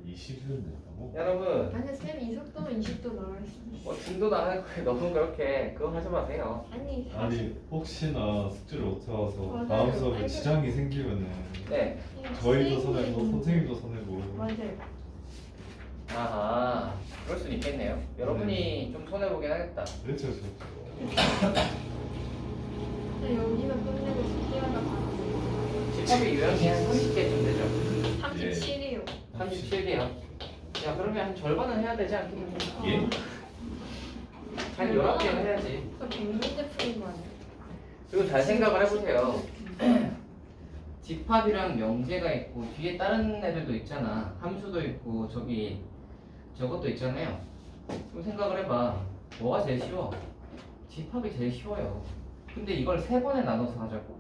20은 된다고? 여러분, 아니 쌤 20도면 20도 나올 수 있어. 뭐 진도도 안 할 거예요. 너무 그렇게 그거 하지 마세요. 아니 아니 혹시나 숙제를 못 해와서 맞아요. 마음속에 아니, 지장이 생기면은 네. 저희도 손해고 선생님도 손해고. 맞아요. 아하, 그럴 수는 있겠네요. 여러분이 좀 손해 보긴 하겠다. 그렇죠. 근데 여기는 끝내고 숙제하다 가는 집합이 유형이 한 30개쯤 되죠. 37이요. 37개요. 야, 그러면 한 절반은 해야 되지 않겠습니까? 예? 한 11개는 해야지. 그 100문제 풀인 거 아니야? 그리고 잘 생각을 해보세요. 집합이랑 명제가 있고 뒤에 다른 애들도 있잖아. 함수도 있고 저기 저것도 있잖아요. 그럼 생각을 해봐. 뭐가 제일 쉬워? 집합이 제일 쉬워요. 근데 이걸 3번에 나눠서 하자고.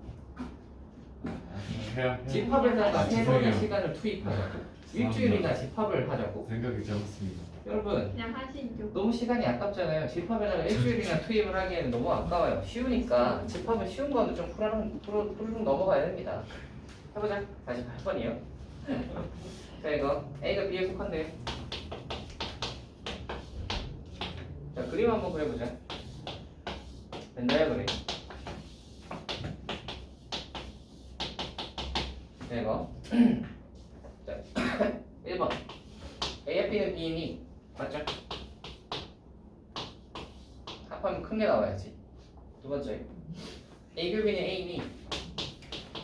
해야 집합에다가 아, 3번의 죄송해요. 시간을 투입하자고. 일주일이나 집합을 하자고. 생각이 짧았습니다. 여러분 그냥 하시죠. 너무 시간이 아깝잖아요. 집합에다가 일주일이나 투입을 하기에는 너무 아까워요. 쉬우니까 집합은 쉬운 거는 좀 푸르륵 넘어가야 됩니다. 해보자. 48번이요. 자 이거 A가 B에 속한대요. 자 그림 한번 그려보자. 벤다이어그램. 자 이거 자 1번 A와 B는 B이니 맞죠? 합하면 큰 게 나와야지. 두 번째 A 교비는 A니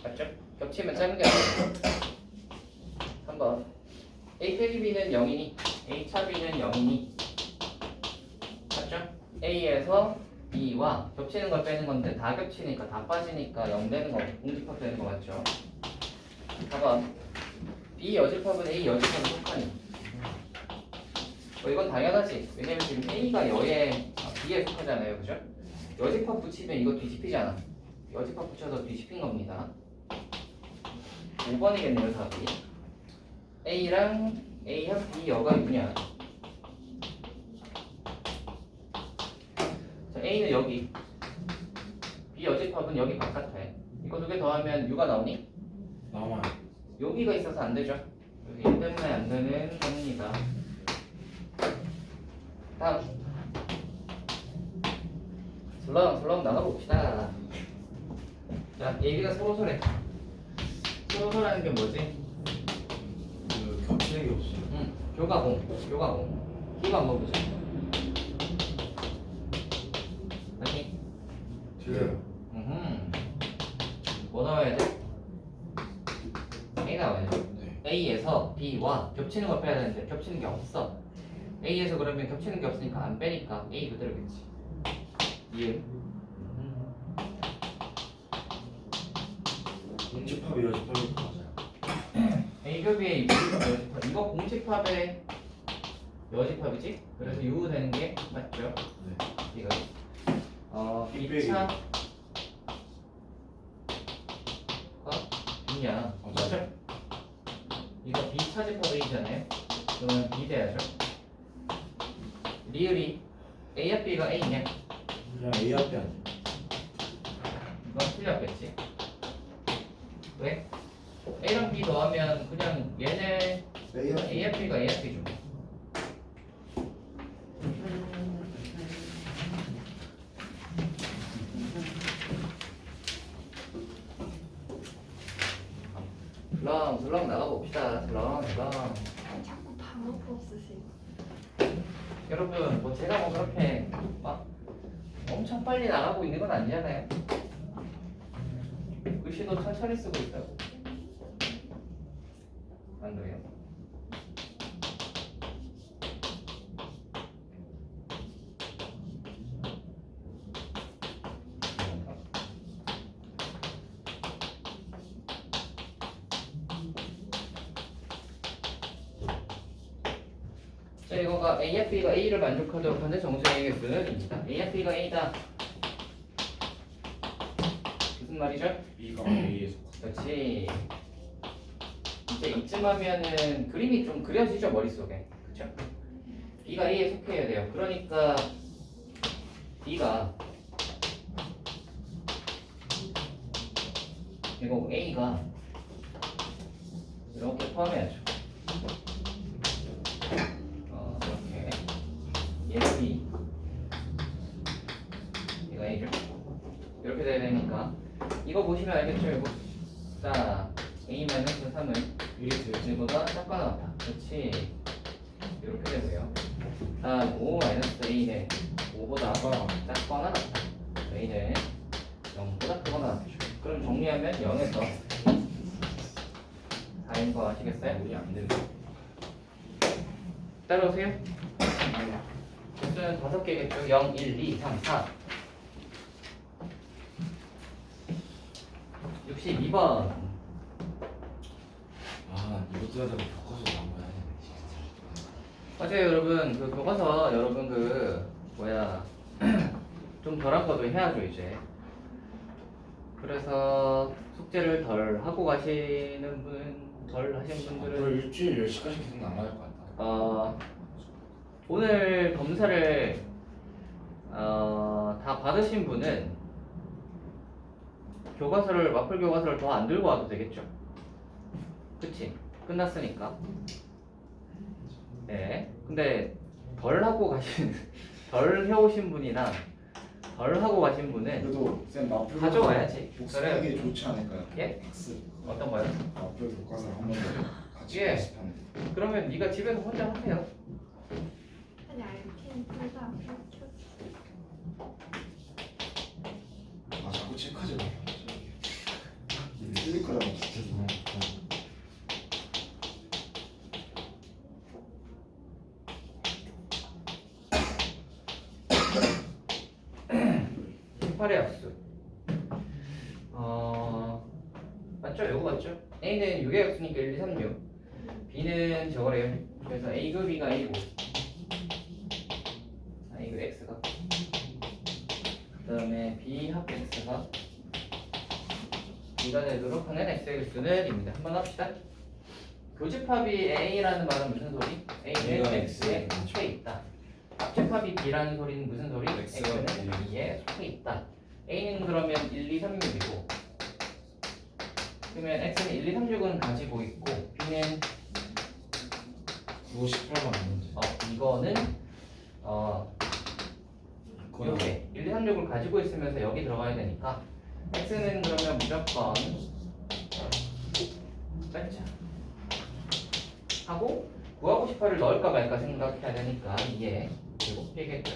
맞죠? 겹치면 작은 게 나와요. 3번 A 빼기 B는 0이니 A 차 B는 0이니 맞죠? A에서 B와 겹치는 걸 빼는 건데 다 겹치니까 다 빠지니까 0 되는 거 공집합 되는 거 맞죠? 4번 B 여집합은 A 여집합에 속하니 이건 당연하지. 왜냐면 지금 A가 B에 속하잖아요. 그죠? 여집합 붙이면 이거 뒤집히잖아. 여집합 붙여서 뒤집힌 겁니다. 5번이겠네요, 답이. A랑 B 여가 있냐? 자, A는 여기. B 여집합은 여기 바깥에. 이거 두 개 더하면 U가 나오니? 나와요. 여기가 있어서 안 되죠. 여기 1 때문에 안 되는 겁니다. 다음 슬렁슬렁 나눠봅시다. 자, 얘기가 서로서래. 서로서라는 게 뭐지? 그 겹치는 게 없어요. 교과공. 이거 한번 보자. 아니? 틀려요. 뭐 나와야 돼? A 나와야죠. 네. A에서 B와 겹치는 걸 빼야 되는데 겹치는 게 없어. A에서 그러면 겹치는 게 없으니까 안 빼니까 A 그대로겠지. 이해? 공집합이 여집합이 맞아요. A 겹이 여집합. 이거 공집합의 여집합이지? 그래서 U 되는 게 맞죠? 네. 이거 B B차 B냐? 맞죠? 이거 B차 집합 A잖아요? 그러면 B 돼야죠? 리을이 A와 B가 A냐? 그냥 A 앞에 아니에요. 이건 틀렸겠지? 왜? A랑 B 더하면 그냥 얘네 A 앞에. A와 B가 A와 B죠. 슬렁슬렁 나가봅시다. 슬렁슬렁. 자꾸 방어법 쓰세요. 여러분 뭐 제가 뭐 그렇게 막 엄청 빨리 나가고 있는 건 아니잖아요. 글씨도 천천히 쓰고 있다고. 안 그래요? 자, 이거가 A와 B가 A를 만족하도록 하는 정수의 개수는입니다. A와 B가 A다. 무슨 말이죠? B가 A에 속한 그렇지. 이제 이쯤 하면은 그림이 좀 그려지죠, 머릿속에. 그쵸? B가 A에 속해야 돼요. 그러니까 B가 이거 A가 이렇게 포함해야죠. 이렇게 얘가 B 얘가 A죠. 이렇게 돼야 되니까 이거 보시면 알겠죠, 이거. 자, A-3은 1보다 작거나 같다. 그렇지. 이렇게 되고요. 다음 5-A는 5보다 작거나 같다. A는 0보다 크거나 같죠. 그럼 정리하면 0에서 4인 거 아시겠어요? 우리 안 되네. 따라오세요. 개수는 5개겠죠. 0, 1, 2, 3, 4. 62번. 아 이것도 하다가 교과서 나온 거야. 맞아요, 여러분. 그 교과서 여러분 그 뭐야 좀 덜한 것도 해야죠 이제. 그래서 숙제를 덜 하고 가시는 분, 덜 하신 앞으로 분들은 일주일 10시까지 계속 남아야 될 것 같다. 오늘 검사를 다 받으신 분은 교과서를 마플 교과서를 더 안 들고 와도 되겠죠? 그치? 끝났으니까. 네. 근데 덜 하고 가신 덜 해오신 분이나 덜 하고 가신 분은 그래도 쌤 마플 가져와야지. 복습하기 좋지 않을까요? 예? 복습. 어떤 거요? 마플 교과서를 한 번 더 같이 예. 복습하는. 그러면 네가 집에서 혼자 하세요. 아니 알긴 둘다 안 켰어. 아 자꾸 체크하지 마. 틀릴 거라고. 팔의 약수. 맞죠? 이거 맞죠? A는 6의 약수니까 1, 2, 3, 6. B는 저거래요. 그래서 A급 B가 A고. A급 X가. 그 다음에 B 합 X가. B가 되도록 하는 X의 수는 입니다. 한번 합시다. 교집합이 A라는 말은 무슨 소리? A는 A가 X에 X에 속해 있다. 합집합이 B라는 소리는 무슨 소리? X가 X는 B에 속해 있다. A는 그러면 1, 2, 3, 6이고 그러면 X는 1, 2, 3, 6은 가지고 있고 B는 9, 18만 원인지. 이거는 이렇게 1, 2, 3, 6을 가지고 있으면서 여기 들어가야 되니까 X는 그러면 무조건 뺐자 하고 9하고 18을 넣을까 말까 생각해야 되니까 이게 그리고 얘기했죠.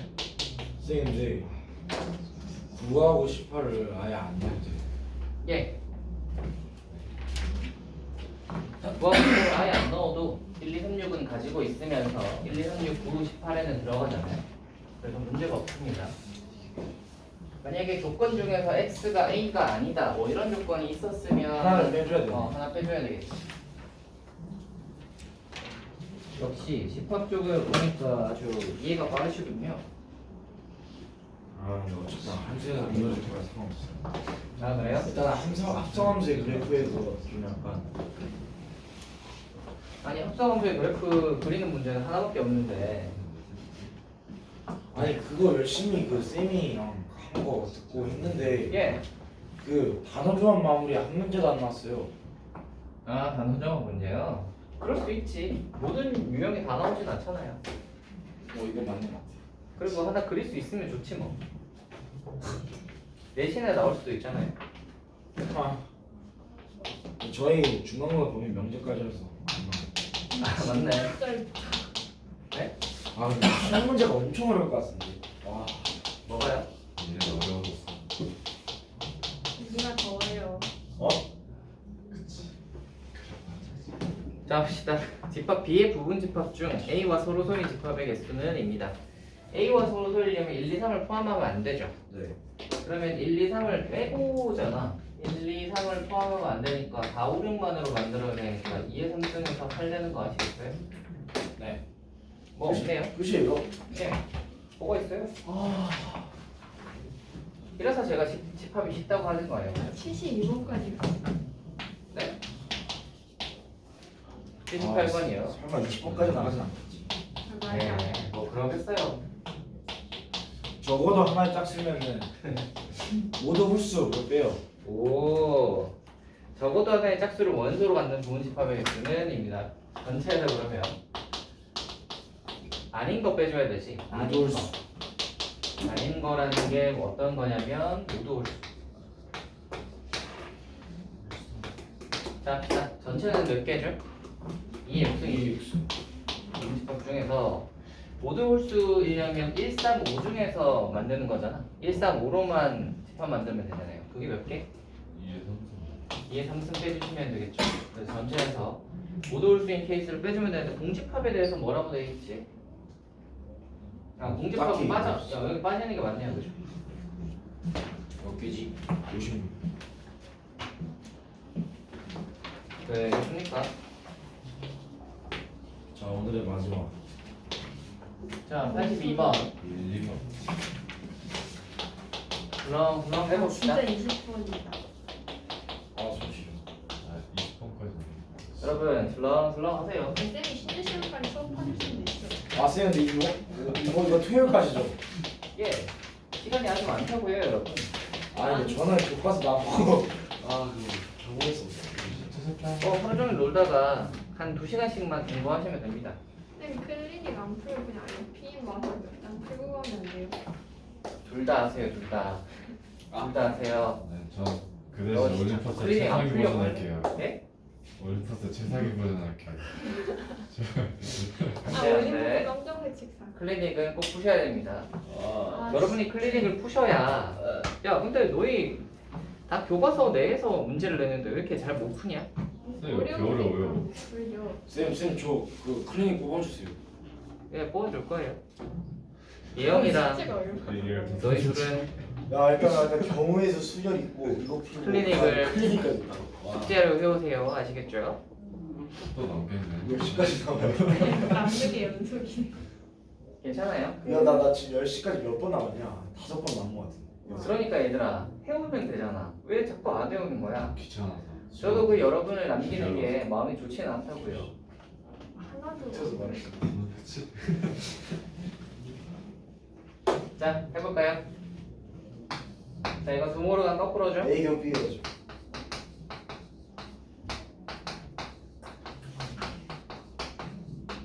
쌤 근데 9하고 18을 아예 안 넣어도 돼. 예. 9하고 18을 아예 안 넣어도 1, 2, 3, 6은 가지고 있으면서 1, 2, 3, 6, 9, 18에는 들어가잖아요. 그래서 문제가 없습니다. 만약에 조건 중에서 X가 A가 아니다 뭐 이런 조건이 있었으면 하나를 빼줘야 돼. 하나 빼줘야 되겠지. 역시 집합 쪽을 보니까 아주 이해가 빠르시군요. 아 근데 어쨌든 함수에서 안 넣어줄 거라 상관없어요. 아 그래요? 일단 합성함수의 그래프에서 좀 약간 아니 합성함수의 그래프 그리는 문제는 하나밖에 없는데 아니 그거 열심히 그 쌤이랑 한 거 듣고 했는데 예. 그 단어 조합 마무리 한 문제도 안 나왔어요. 아 단어 정화 문제요? 그럴 수 있지. 모든 유형이 다 나오진 않잖아요. 이거 맞는 것 같아. 그리고 하나 그릴 수 있으면 좋지 뭐. 내신에 나올 수도 있잖아요. 아 저희 중간고사 보면 명제까지라서 아 맞네. 네? 아 근데 시험 문제가 엄청 어려울 것 같은데. 와 뭐가요? 이제 어려워졌어. 네가 더워요. 어? 자 봅시다. 집합 B의 부분 집합 중 A와 서로 소인 집합의 개수는 입니다. A와 서로 소이려면 1, 2, 3을 포함하면 안 되죠. 네. 그러면 1, 2, 3을 빼고잖아. 1, 2, 3을 포함하면 안 되니까 4, 5, 6만으로 만들어야 되니까 2의 3승에서 8 되는 거 아시겠어요? 네. 뭐 없네요. 끝이에요? 예. 뭐가 있어요? 이래서 제가 집합이 쉽다고 하는 거예요. 72번까지 가. 네? 78번이요. 설마 20번까지 나가진 않겠지. 말이 안 돼. 네, 뭐 그러겠어요. 적어도 하나에 딱 쓰면은 모두 홀수 몇 빼요? 오, 적어도 하나의 짝수를 원소로 갖는 부분 집합의 개수는 입니다. 전체에서 그러면 아닌 거 빼줘야 되지. 모두 홀수. 아닌 거라는 게 어떤 거냐면 모두 홀수. 자, 전체는 몇 개죠? 2의 역승이지. 부분 집합 중에서 모두 홀수이려면 1, 3, 5 중에서 만드는 거잖아. 1, 3, 5로만 집합 만들면 되잖아요. 그게 몇 개? 2의 3승 빼주시면 되겠죠. 그래서 전체에서 모두 홀수인 케이스를 빼주면 되는데 공집합에 대해서 뭐라고 되어 있지? 아 공집합은 딱히 빠져. 야, 여기 빠지는 게 맞네요, 그죠? 몇 개지? 56. 네, 됐습니까? 자 오늘의 마지막. 자, 82번. 1, 2번. 그럼 해봅시다. 진짜 20번이다. 아 좋지. 아 20번까지. 여러분 슬렁슬렁 하세요. 쌤이 쉬는 시간까지 수업하실 수도 있어요. 아 쌤, 근데 이거 토요일까지죠? 예. 시간이 아주 많다고요, 여러분. 아 근데 저는 교과서 나보고 아 경고했어. 하루 종일 놀다가 한 2시간씩만 공부하시면 됩니다. 쌤 클리닉 안 풀고 그냥 LP 와서 몇장 풀고 가면 안 돼요? 둘 다 하세요, 둘 다. 둘 다 하세요. 네, 전그 대신 너 진짜 올림퍼스 클리닉 안 최상위 풀려고 버전 할게요. 네? 올림퍼스 최상위 버전 할게요. 아 네, 올림픽 네. 깜짝회 책상. 클리닉은 꼭 푸셔야 됩니다. 아, 여러분이 클리닉을 푸셔야. 야, 근데 너희 다 교과서 내에서 문제를 내는데 왜 이렇게 잘 못 푸냐? 쌤, 왜 이렇게 어려워요? 풀려. 쌤 저 그 클리닉 뽑아주세요. 예, 뽑아줄 거예요. 예영이랑 진짜 어려워. 클리닉을 너희 둘은 야 일단 경우에서 수열 있고 이거 풀고 클리닉을 클리닉까지. 숙제로 해오세요. 아시겠죠? 또 남겠네. 10시까지 나와요. 남들이 연속이. 괜찮아요? 야나 지금 10시까지 몇 번 남았냐? 5번 남은 것 같은데. 그러니까 얘들아, 해오면 되잖아. 왜 자꾸 안 해오는 거야? 귀찮아서. 저도 그 여러분을 남기는 게 마음이 좋지는 않다고요. 하나도. 그래서 말했어. 그치? 자, 해볼까요? 자, 이거 두모르간 거꾸로죠? A 겸 B 해가지고.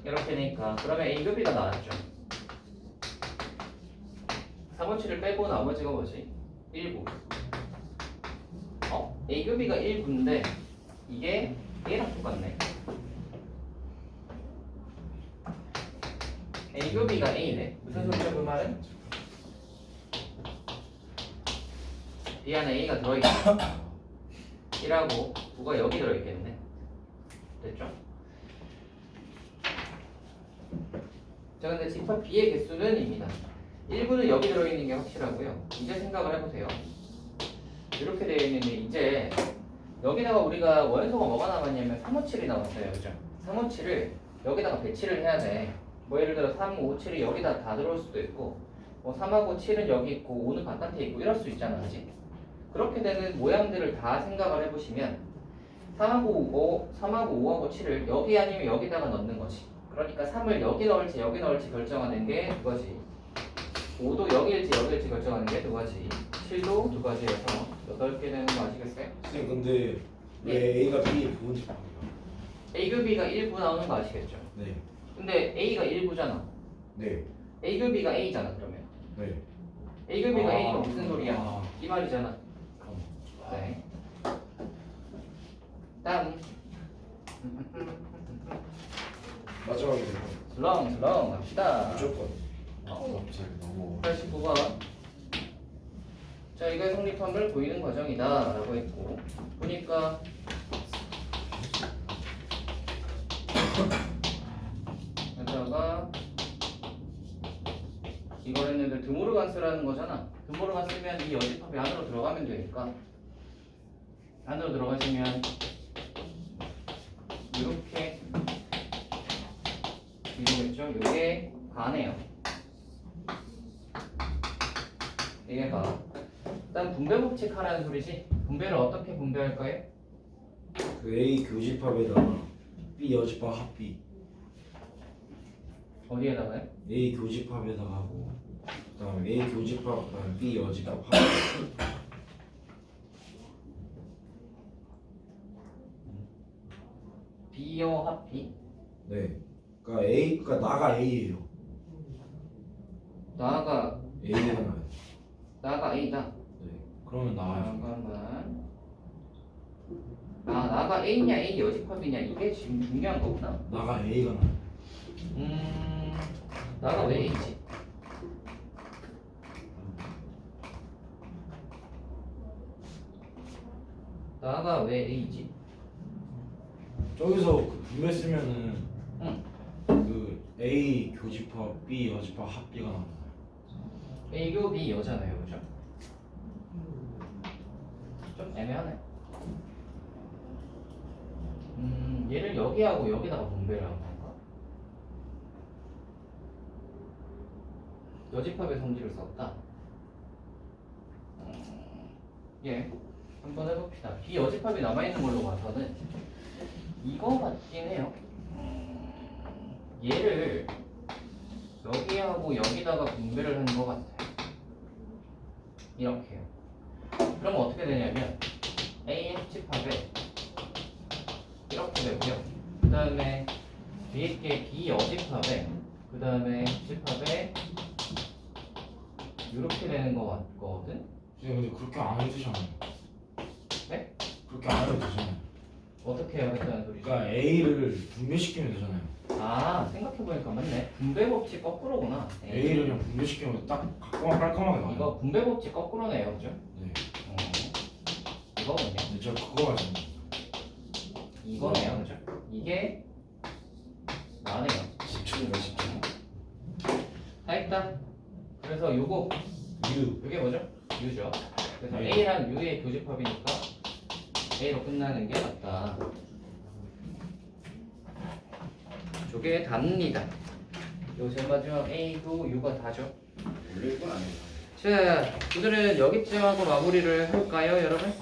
이렇게 되니까 그러면 A급이가 나왔죠. 357을 빼고 나머지가 뭐지? 1부. A급이가 1부인데 이게 A랑 똑같네. A급이가 A네. 무슨 소리죠 그 말은? B 안에 A가 들어있고 1하고 9가 여기 들어있겠네. 됐죠? 자, 근데 집합 B의 개수는 입니다. 1부는 여기 들어있는 게 확실하고요. 이제 생각을 해보세요. 이렇게 되어 있는데 이제 여기다가 우리가 원소가 뭐가 남았냐면 357이 남았어요. 그죠? 357을 여기다가 배치를 해야 돼. 뭐 예를 들어 3, 5, 7이 여기다 다 들어올 수도 있고 뭐 3하고 7은 여기 있고 5는 바깥에 있고 이럴 수 있잖아. 그지? 그렇게 되는 모양들을 다 생각을 해보시면 3하고 5하고 7을 여기 아니면 여기다가 넣는 거지. 그러니까 3을 여기 넣을지 결정하는 게 두 가지. 5도 여기일지 결정하는 게 두 가지. 7도 두 가지여서 8개 되는 거 아시겠어요? 쌤 근데 왜 A가 B의 부분인지 모르겠어요. A급이가 1부 나오는 거 아시겠죠? 네. 근데 A가 1부잖아. 네. A급이가 A잖아 그러면. 네. A급이가 A가 무슨 소리야? 아. 이 말이잖아. 그럼. 네. 다음. 마지막에 슬렁 합시다. 무조건. 갑자기 너무 89번. 자, 이거의 성립함을 보이는 과정이다 라고 했고 보니까 여기다가 이걸 했는데 드모르간 쓰라는 거잖아. 드모르간 쓰면 이 여집합이 안으로 들어가면 되니까 안으로 들어가시면 이렇게 이러겠죠? 이게 가네요. 이게 가. 일단 분배 법칙 하라는 소리지. 분배를 어떻게 분배할 거예요? 그 A 교집합에다가 B 여집합 합비. 어디에다가요? A 교집합에다가 하고 그다음에 A 교집합 그다음에 B 여집합 합비. B여 합비. 네. 그러니까 나가 A예요. 나가 A가 나요. 나가 A다. 네. 그러면 나와요. 잠깐만. 나가 A냐 A 여집합이냐 이게 지금 중요한 거구나. 나가 A가 나요. 나가 왜 A지? 나가 왜 A지? 저기서 그 분배 쓰면은 응. 그 A 교집합 B 여집합 합비가 나와요. A교 B 여잖아요, 그죠? 좀 애매하네. 얘를 여기하고 여기다가 분배를 한 건가? 여집합의 성질을 썼다. 예, 한번 해봅시다. 비여집합이 남아있는 걸로 봐서는 이거 같긴 해요. 얘를 여기하고 여기다가 분배를 하는 것 같아요. 이렇게요. 그러면 어떻게 되냐면 A 합집합에 이렇게 되고요. 그 다음에 뒤에 게 비여집합에 그 다음에 합집합에 이렇게 되는 것 같거든? 근데 그렇게 안 해도 되잖아요. 네? 그렇게 안 해도 되잖아요. 어떻게 해야겠다는 소리죠? 그러니까 A를 분배시키면 되잖아요. 아, 생각해보니까 맞네. 분배 법칙 거꾸로구나. A를 그냥 분배시키면 딱 깔끔하게 나와요. 이거 분배 법칙 거꾸로네요, 그죠? 네. 이거군요. 근데 저 그거 맞아요. 이거네요, 그죠? 이게 나네요. 10초인가 10초. 다 했다. 그래서 요거 U. 이게 뭐죠? U죠. 그래서 네. A랑 U의 교집합이니까 A로 끝나는 게 맞다. 저게 답니다. 요 제일 마지막 A도 U가 다죠. 원래 이건 아니에요. 자, 오늘은 여기쯤 하고 마무리를 할까요, 여러분?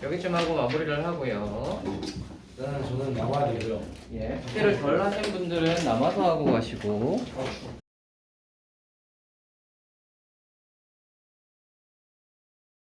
여기쯤 하고 마무리를 하고요. 일단 저는 나와야 되고요. 예, 숙제를 덜 하신 분들은 남아서 하고 가시고.